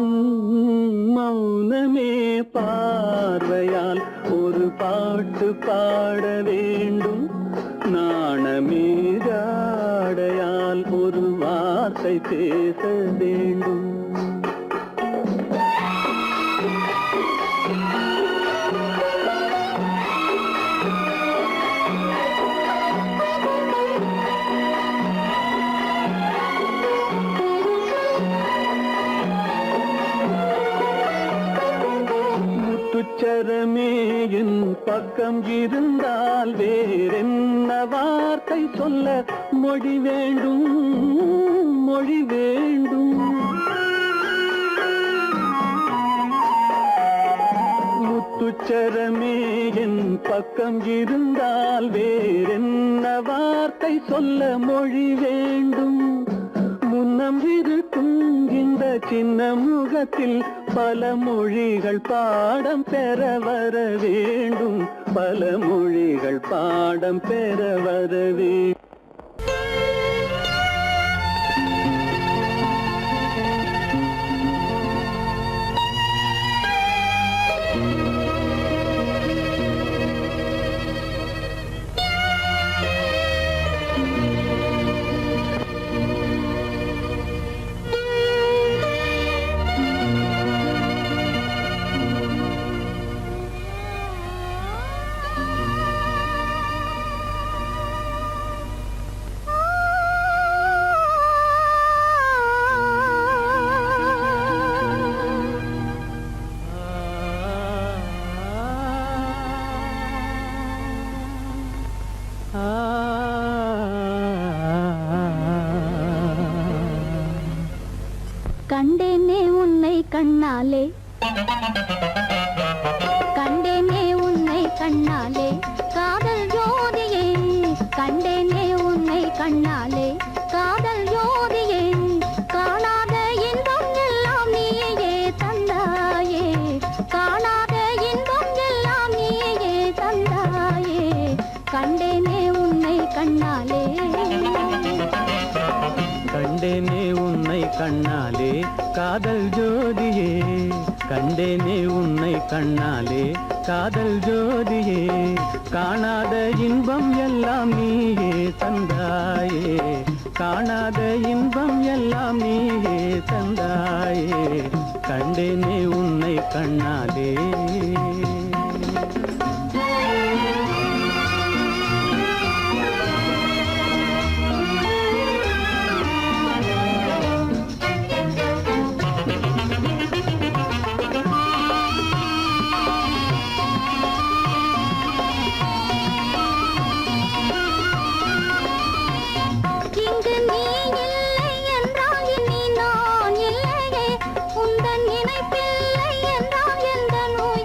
மௌனமே பார்வையால் ஒரு பாட்டு பாட வேண்டும் நாணமே ஜாடையால் ஒரு வார்த்தை பேச வேண்டும் முத்துச்சரமே என் பக்கம் இருந்தால் வேறென்ன வார்த்தை சொல்ல மொழி வேண்டும் மொழி வேண்டும் முத்துச்சரமே என் பக்கம் இருந்தால் வேறென்ன வார்த்தை சொல்ல மொழி வேண்டும் முன்னம் இருக்கும் இந்த சின்ன முகத்தில் பல மொழிகள் பாடம் பெற வர வேண்டும் பல மொழிகள் பாடம் பெற வர வேண்டும் கண்டேனே உன்னை கண்ணாலே கண்டேனே உன்னை கண்ணாலே காதல் ஜோதியே கண்டேனே உன்னை கண்ணாலே காதல் ஜோதியே காணாத இன்பம் எல்லாம் நீயே தந்தாயே காணாத இன்பம் எல்லாம் நீயே தந்தாயே கண்டேனே உன்னை கண்ணாலே கண்டேனே உன்னை கண்ணாலே காதல் ஜோதியே கண்டேனே உன்னை கண்ணாலே காதல் ஜோதியே காணாத இன்பம் எல்லாம் நீயே தந்தாயே காணாத இன்பம் எல்லாம் நீயே தந்தாயே கண்டேனே உன்னை கண்ணாலே உந்தன் நினைப்பில்லை என்றால் எந்த நோய்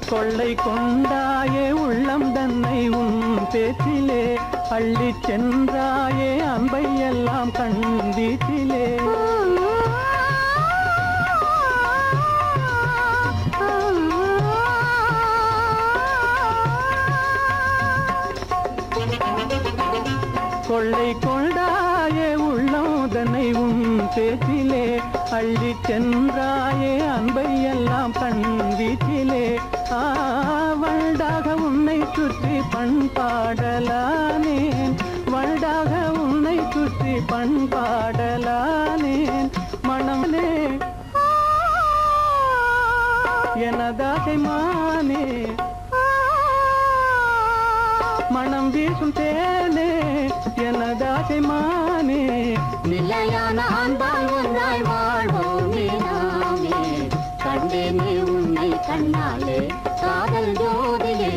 கொள்ளை கொண்டாயே உள்ளம் தன்னை உன் பேச்சிலே அள்ளி சென்றாயே அன்பை எல்லாம் கண் வீட்டிலே கொள்ளை கொண்டாயே உள்ளம் தன்னை உன் பேச்சிலே அள்ளி சென்றாயே அன்பை எல்லாம் கண் வீட்டிலே வண்டாக உன்னை சுற்றி பண்பாடலானேன் வண்டாக உன்னை சுற்றி பண்பாடலானேன் மனமே எனதாசை மானே மனம் வீசும் தேனே எனதாசை மானே நிலையான அன்பால் ஒன்றாய் வாழ்வோமே நாமே கண்டேனே உன்னை கண்ணாலே காதல் ஜோதியே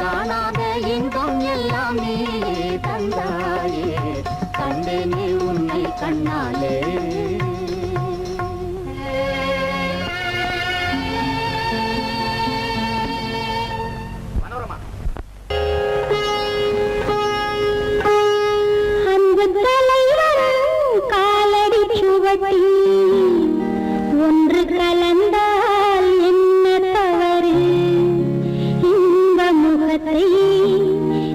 காணாத இன்பம் எல்லாம் நீயே தந்தாயே கண்டேனே உன்னை கண்ணாலே ஒன்று கலந்தால் என்ன தவறு இந்த முகத்தை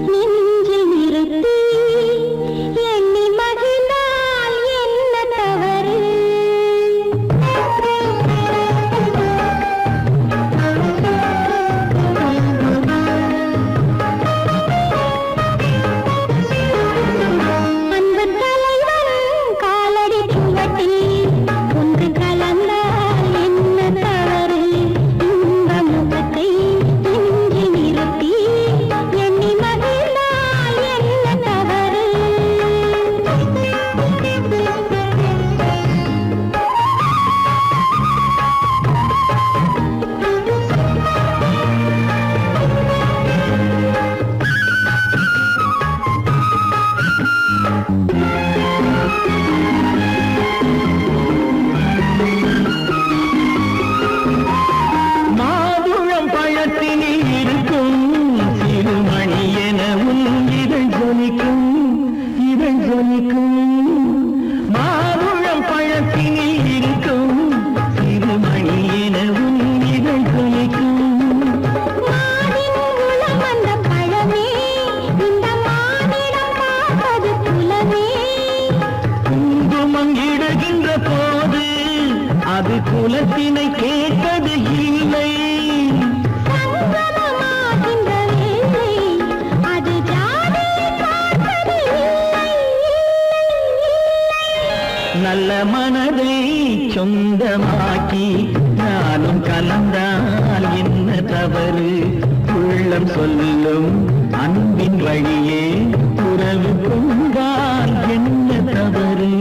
நெஞ்சில் நிறுத்தி எண்ணி மகிழ்ந்தால் என்ன தவறு குலத்தினை கேட்டது இல்லை நல்ல மனதை சொந்தமாக்கி நானும் கலந்தால் என்ன தவறு உள்ளம் சொல்லும் அன்பின் வழியே உறவு கொண்டால் என்ன தவறு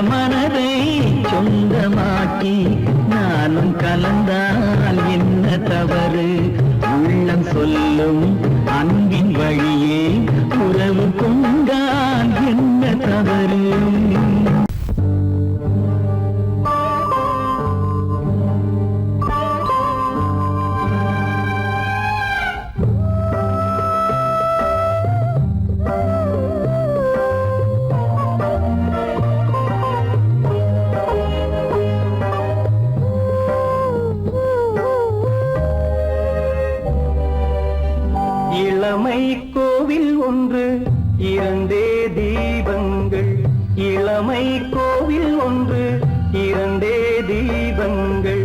மனதை சொந்தமாக்கி நானும் கலந்தால் என்ன தவறு? உள்ளம் சொல்லும் அன்பின் வழியே உறவு கொண்டால் என்ன தவறு? இளமை கோவில் ஒன்று இரண்டே தீபங்கள், இளமை கோவில் ஒன்று இரண்டே தீபங்கள்,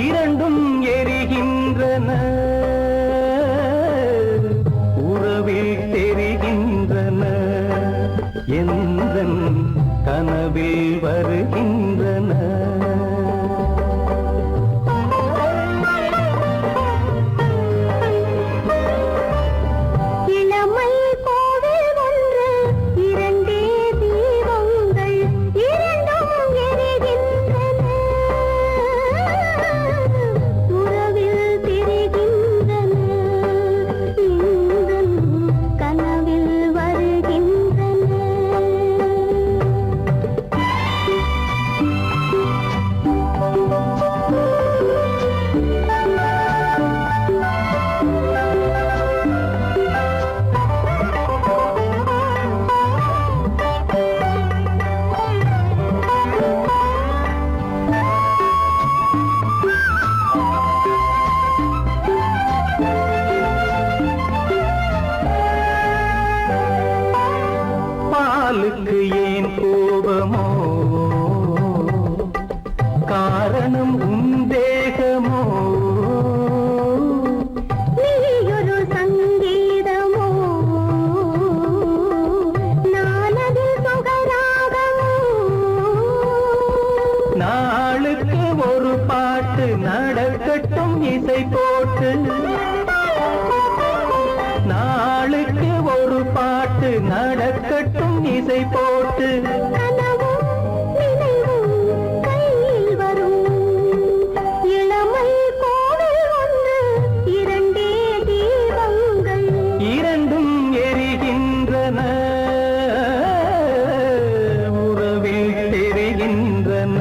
இரண்டும் எரிகின்றன, உறவில் தெரிகின்றன, எந்தன் கனவில் வருகின்றன. பாலுக்கு ஏன் கோபமோ, காரணம் உந்தேகமோ, நீயொரு சங்கீதமோ, நானது சுகராகமோ, நாளுக்கு ஒரு பாட்டு நடக்கட்டும் இசை போட்டு, நாளுக்கு ஒரு பாட்டு நடக்கட்டும் இசை போட்டு, கனவும் நினைவும் கையில் வரும். இளமை கோவில் ஒன்று இரண்டே தீபங்கள், இரண்டும் எரிகின்றன, உறவில் தெரிகின்றன,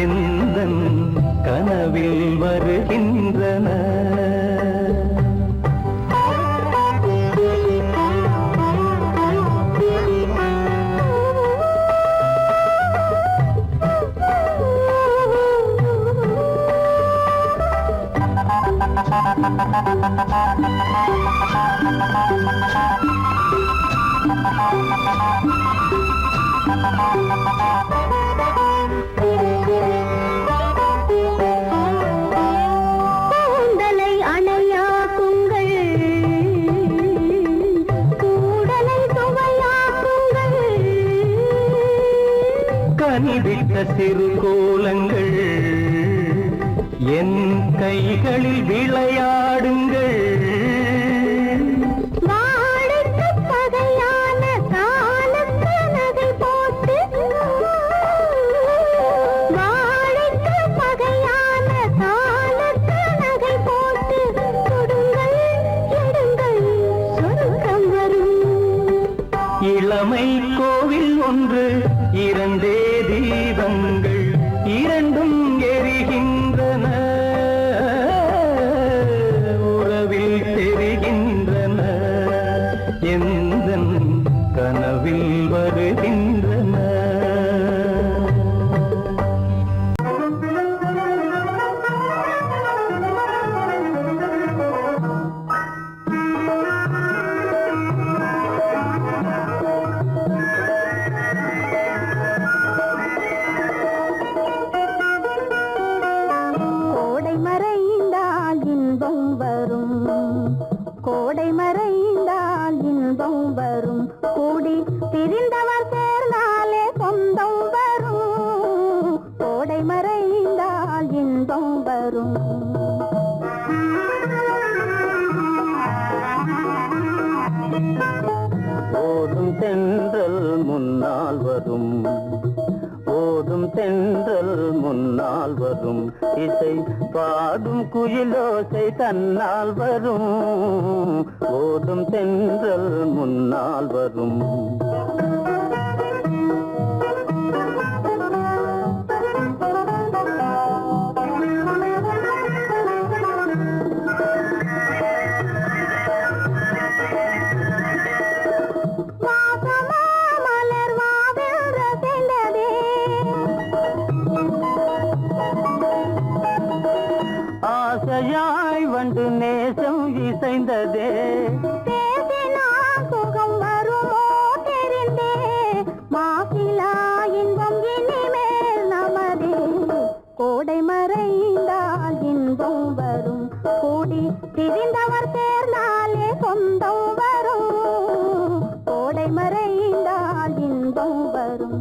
எந்தன் கனவில் வருகின்றன. கூந்தலை அணையாக்குங்கள், கூடலை சுவையாக்குங்கள், கனிவிட்ட சிறு கோலங்கள் என் கைகளில் விளையாடுங்கள். வாழைக்கு பகையான காலத்து நகை போட்டு, வாழைக்கு பகையான காலத்து நகை போட்டு, கொடுங்கள் எடுங்கள் சொர்க்கம் வரும். இளமை கோவில் ஒன்று இரண்டே தீபங்கள், இரண்டும் எரிகின்றன, உறவில் தெரிகின்றன, எந்தன் கனவில் வருகின்றன. கோடை மறைந்தால் இன்பம் வரும், கோடை மறைந்தால் இன்பம் வரும், கூடி பிரிந்தவர் சேர்ந்தாலே சொந்தம் வரும், கோடை மறைந்தால் இன்பம் வரும். ஓடும் தென்றல் முன்னால் வரும், ஓதும் தென்றல் முன்னால் வரும் இசை பாடும் குயிலோசை தன்னால் வரும் ஓதும் தென்றல் முன்னால் வரும் ஆசையாய் வந்து நேசம் இசைந்ததே சுகம் வருமோ தெரிந்தே மாசிலா இன்பம் இனிமேல் நமதே கோடை மறைந்தால் இன்பம் வரும் கூடி திரிந்தவர் சேர்ந்தாலே சொந்தம் வரும் கோடை மறைந்தால் இன்பம் வரும்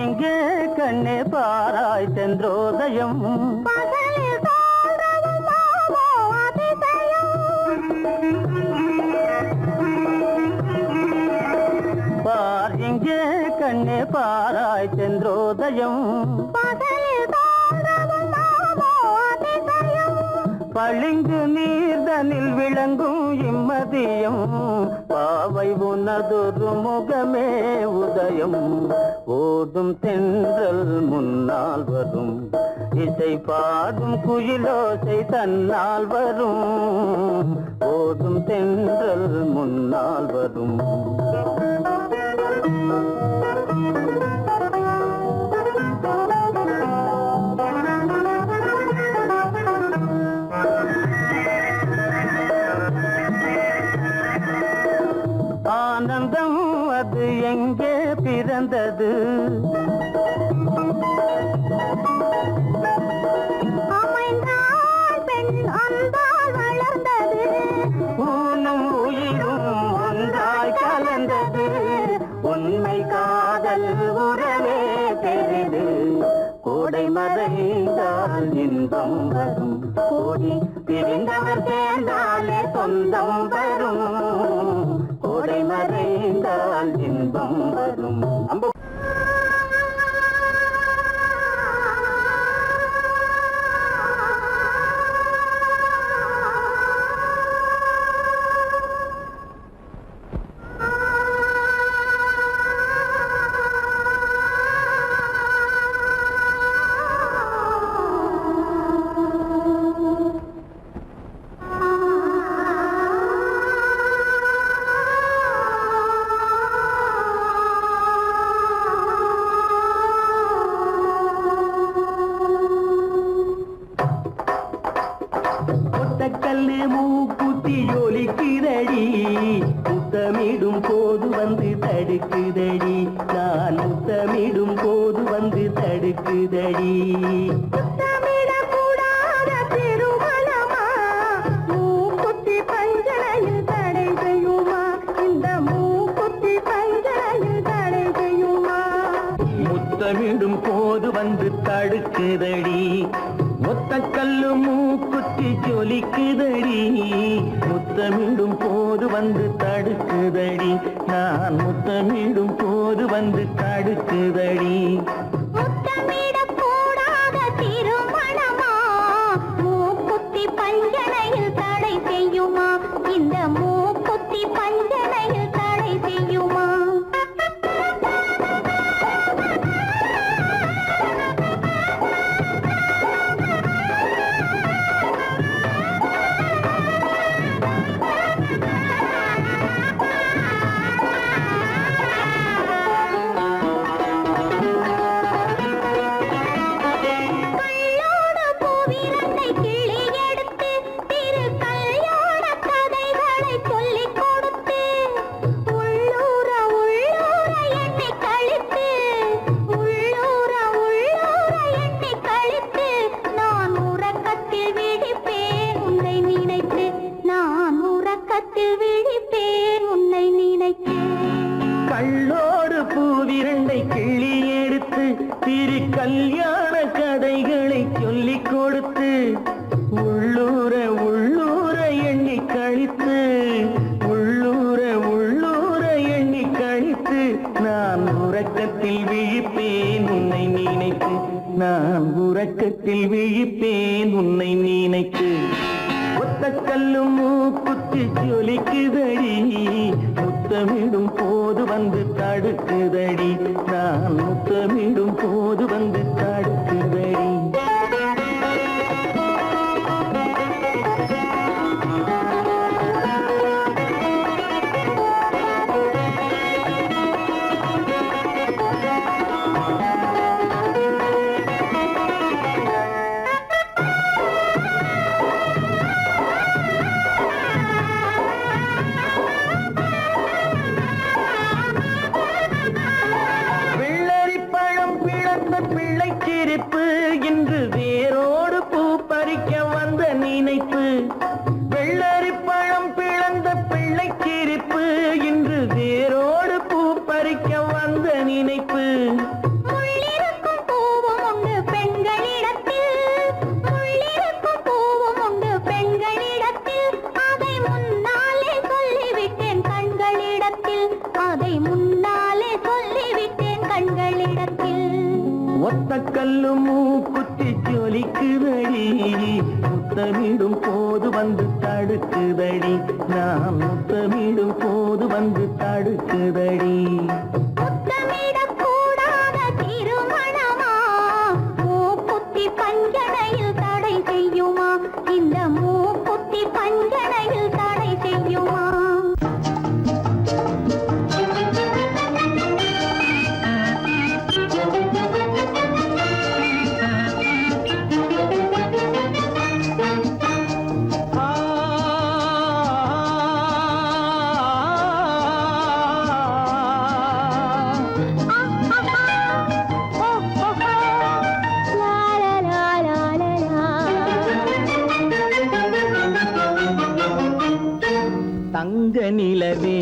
இங்கே கண்ணே பாராய் சென்றோதயம் பார் இங்கே கண்ணே பாராய் சென்றோதயம் பளிங்கு நீர்தனில் விளங்கும் இம்மதியம் பாவை உனதொரு முகமே உதயம் ஓதும் தென்றல் முன்னால் வரும் இசை பாடும் குயிலோசை தன்னால் வரும் ஓதும் தென்றல் முன்னால் வரும் ஆனந்தம் அது எங்கே பிறந்தது வளர்ந்தது ஊனும் உயிரும் ஒன்றாய் கலந்தது உண்மை காதல் உறவே பெரிது கோடை மறைந்தால் இன்பம் வரும் கோடி பிரிந்தவர் சேர்ந்தாலே சொந்தம் வரும் கோடை மறைந்தால் இன்பம் வரும் கல்லு மூக்குத்தி ஜொலிக்குதடி முத்தமிடும் போது வந்து தடுக்குதடி நான் முத்தமிடும் போது வந்து தடுக்குதடி முத்தமிடக்கூடாத திருமணமா மூக்குத்தி பஞ்சனையில் தடை செய்யுமா இந்த மூக்குத்தி பஞ்சனையில் தடை செய்யுமா முத்தமிடும் போது வந்து தடுக்குதடி முத்தக்கல்லு மூக்குத்தி ஜொலிக்குதடி முத்தமிடும் போது வந்து தடுக்குதடி நான் முத்தமிடும் போது வந்து தடுக்குதடி முத்தமிடக்கூடாத திருமணமா மூக்குத்தி பஞ்சனையில் தடை செய்யுமா இந்த மூக்குத்தி பஞ்சனையில் தடை செய்யுமா கள்ளோடு பூவிரண்டை கிள்ளி எடுத்து திரு கல்யாண கதைகளை சொல்லிக் கொடுத்து உள்ளூர உள்ளூர எண்ணி கழித்து உள்ளூர உள்ளூர எண்ணி கழித்து நான் உறக்கத்தில் விழிப்பேன் உன்னை நினைத்து நான் உறக்கத்தில் விழிப்பேன் உன்னை நினைத்து ஒத்த கல்லும் மூக்குத்தி ஜொலிக்குதடி முத்தமிடும் போது வந்து தடுக்குதடி நான் முத்தமிடும் போது வந்து தடுக்குதடி இன்று வேரோடு பூ பறிக்க வந்த நினைப்பு வெள்ளரி பழம் பிளந்த பிள்ளை சிரிப்பு இன்று வேரோடு பூ பறிக்க வந்த நினைப்பு முள்ளிருக்கும் பூவும் உண்டு பெண்களிடத்தில் முள்ளிருக்கும் பூவும் உண்டு பெண்களிடத்தில் அதை முன்னாலே சொல்லிவிட்டேன் கண்களிடத்தில் அதை முன்னாலே சொல்லிவிட்டேன் கண்களிடத்தில் ஒத்த கல்லு மூக்குத்தி ஜொலிக்குதடி முத்தமிடும் போது வந்து தடுக்குதடி நான் முத்தமிடும் போது வந்து தடுக்குதடி முத்தமிடக்கூடாத திருமணமா மூக்குத்தி பஞ்சனையில் தடை செய்யுமா இந்த மூக்குத்தி பஞ்சனையில் தடை செய்யுமா தங்க நிலவே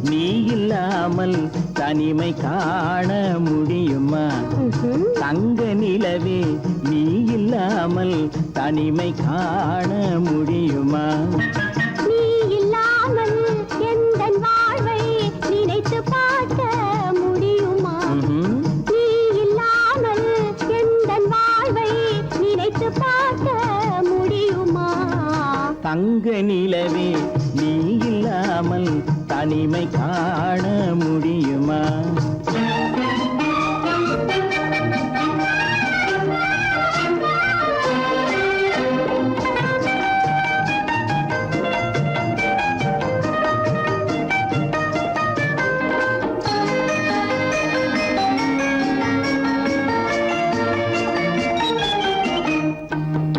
நீ இல்லாமல் தனிமை காண முடியுமா தங்க நிலவே நீ இல்லாமல் தனிமை காண முடியுமா நீ இல்லாமல் எந்தன் வாழ்வை நினைத்து பார்க்க முடியுமா நீ இல்லாமல் எந்தன் வாழ்வை நினைத்து பார்க்க முடியுமா தங்க நிலவே நீ இல்லாமல் தனிமை காண முடியுமா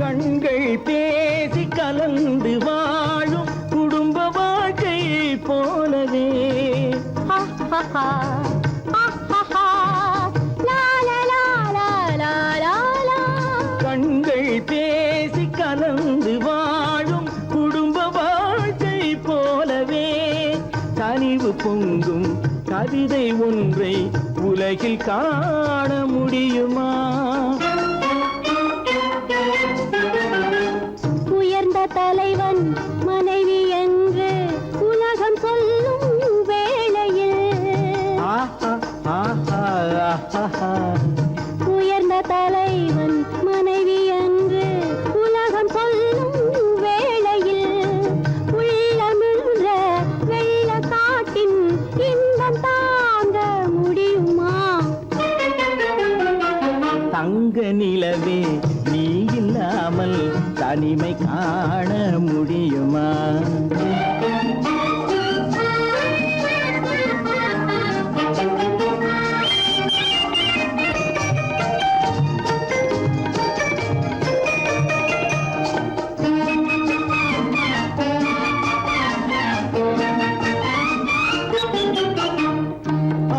கண்கள் பேசி கலந்து வாழும் குடும்ப வாழ்க்கை போலவே கண்கள் பேசி கலந்து வாழும் குடும்ப வாழ்க்கை போலவே கனிவு பொங்கும் கவிதை ஒன்றை உலகில் காண முடியுமா உயர்ந்த தலைவன் மனைவி என்று உலகம் சொல்லும் வேளையில் உயர்ந்த தலைவன் மனைவி என்று உலகம் சொல்லும் வேளையில் உள்ளமிழ்ந்த வெள்ள காட்டின் இன்பம் தாங்க முடியுமா தங்க நிலவே நீ இல்லாமல் தனிமை காண முடியுமா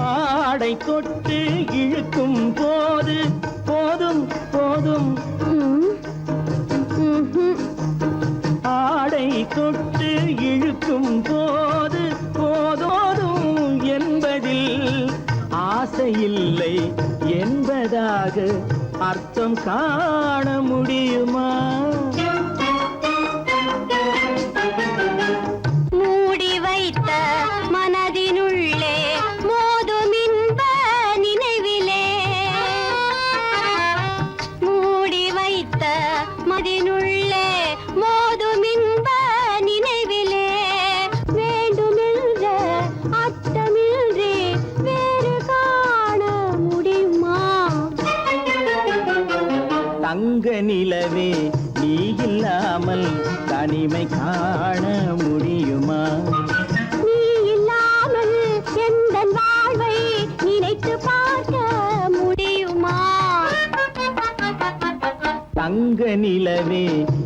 ஆடை தொட்டு இழுக்கும் போது போதும் போதும் ஆடை தொட்டு இழுக்கும் போது போதோதும் என்பதில் ஆசையில்லை என்பதாக அர்த்தம் காண முடியுமா? மூடி வைத்த மனதினுள்ளே மோதும் இன்ப நினைவிலே, மூடி வைத்த மனதினுள்ளே மோதும் இன்ப நினைவிலே, வேண்டுமென்ற அச்சமின்றி வேறு காண முடியுமா? தங்க நிலவே நீ இல்லாமல் தனிமை காண முடியுமா? நீ இல்லாமல் எந்தன் வாழ்வை நினைத்து பார்க்க முடியுமா? தங்க நிலவே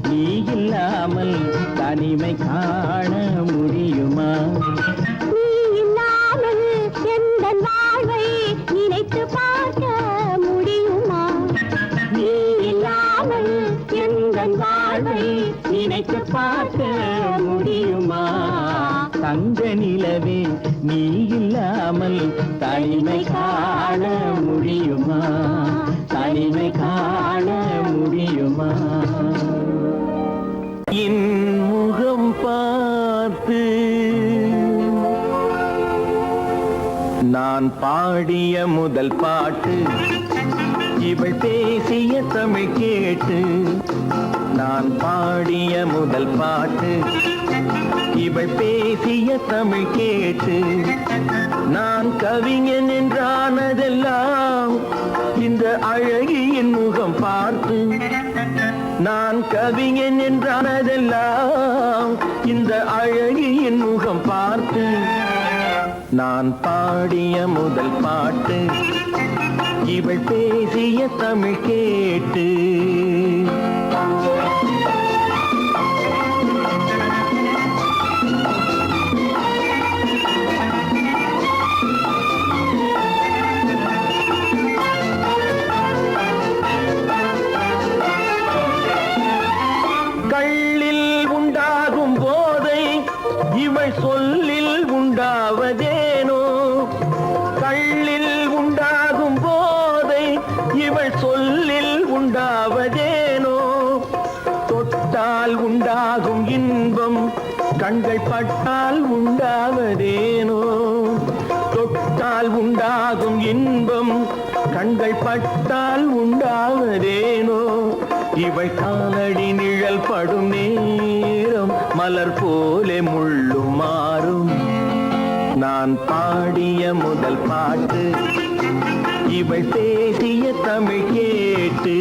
நீ இல்லாமல் தனிமை காண முடியுமா? நீ இல்லாமல் எந்தன் வாழ்வை நினைத்து பார்க்க முடியுமா? நீ இல்லாமல் எந்தன் வாழ்வை நினைத்து பார்க்க முடியுமா? தங்க நிலவே நீ இல்லாமல் தனிமை காண முடியுமா? தனிமை காண முடியுமா? என் முகம் பார்த்து நான் பாடிய முதல் பாட்டு, இவள் பேசிய தமிழ் கேட்டு. நான் பாடிய முதல் பாட்டு, இவள் பேசிய தமிழ் கேட்டு. நான் கவிஞன் என்றானதெல்லாம் இந்த அழகியின் முகம் பார்த்து. நான் கவிஞன் என்றானதெல்லாம் இந்த அழகியின் முகம் பார்த்து. நான் பாடிய முதல் பாட்டு, இவள் பேசிய தமிழ் கேட்டு. கள்ளில் உண்டாகும் போதை இவள் சொல்லில் உண்டாவதேனோ? கள்ளில் உண்டாகும் போதை இவள் சொல்லில் உண்டாவதேனோ? தொட்டால் உண்டாகும் இன்பம் கண்கள் பட்டால் உண்டாவதேனோ? தொட்டால் உண்டாகும் இன்பம் கண்கள் பட்டால் உண்டாவதேனோ? இவள் காலடி நிழல் படும் நேரம் மலர் போலே முள்ளும் மாறும். நான் பாடிய முதல் பாட்டு, இவள் பேசிய தமிழ் கேட்டு.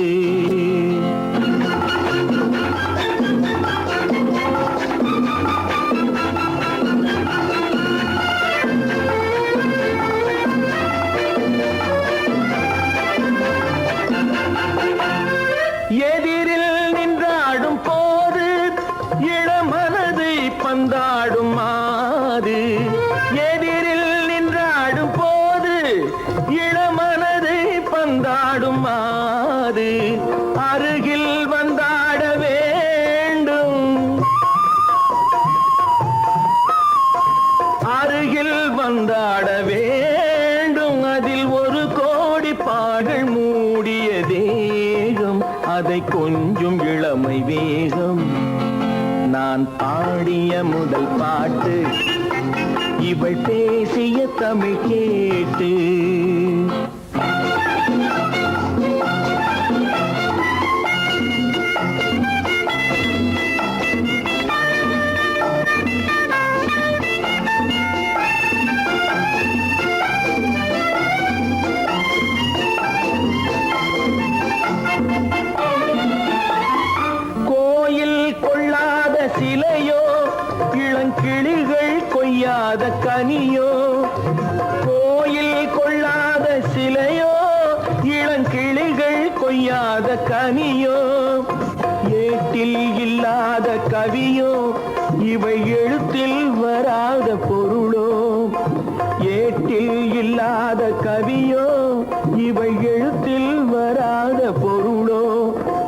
எதிரில் நின்றாடும் போது இளமனதை பந்தாடும் மாது. எதிரில் நின்றாடும் போது இளமனதை பந்தாடும் மாது. அருகில் வந்தாட வேண்டும், அருகில் வந்தாட வேண்டும். அதில் ஒரு கோடி பாடல் மூடிய தேகம், அதை கொஞ்சம் இளமை வேகம். நான் பாடிய முதல் பாட்டு, இவள் பேசிய தமிழ் கேட்டு. கோயில் கொள்ளாத சிலையோ, இளங்கிளிகள் கொய்யாத கனியோ? கோயில் கொள்ளாத சிலையோ, இளங்கிளிகள் கொய்யாத கனியோ? ஏட்டில் இல்லாத கவியோ, இவை எழுத்தில் வராத பொருளோ? ஏட்டில் இல்லாத கவியோ, இவை எழுத்தில் வராத பொருளோ?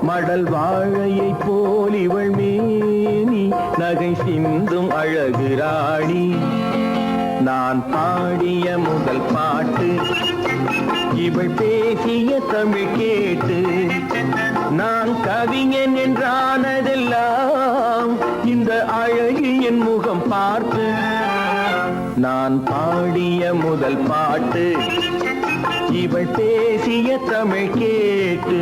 மடல் வாழையை போல் இவள் மேனி நகை சிந்தும் அழகு ராணி. நான் பாடிய முதல் பாட்டு, இவள் பேசிய தமிழ் கேட்டு நான் கவிஞன் என்றானதெல்லாம் இந்த அழகியின் முகம் பார்த்து. நான் பாடிய முதல் பாட்டு இவள் பேசிய தமிழ் கேட்டு.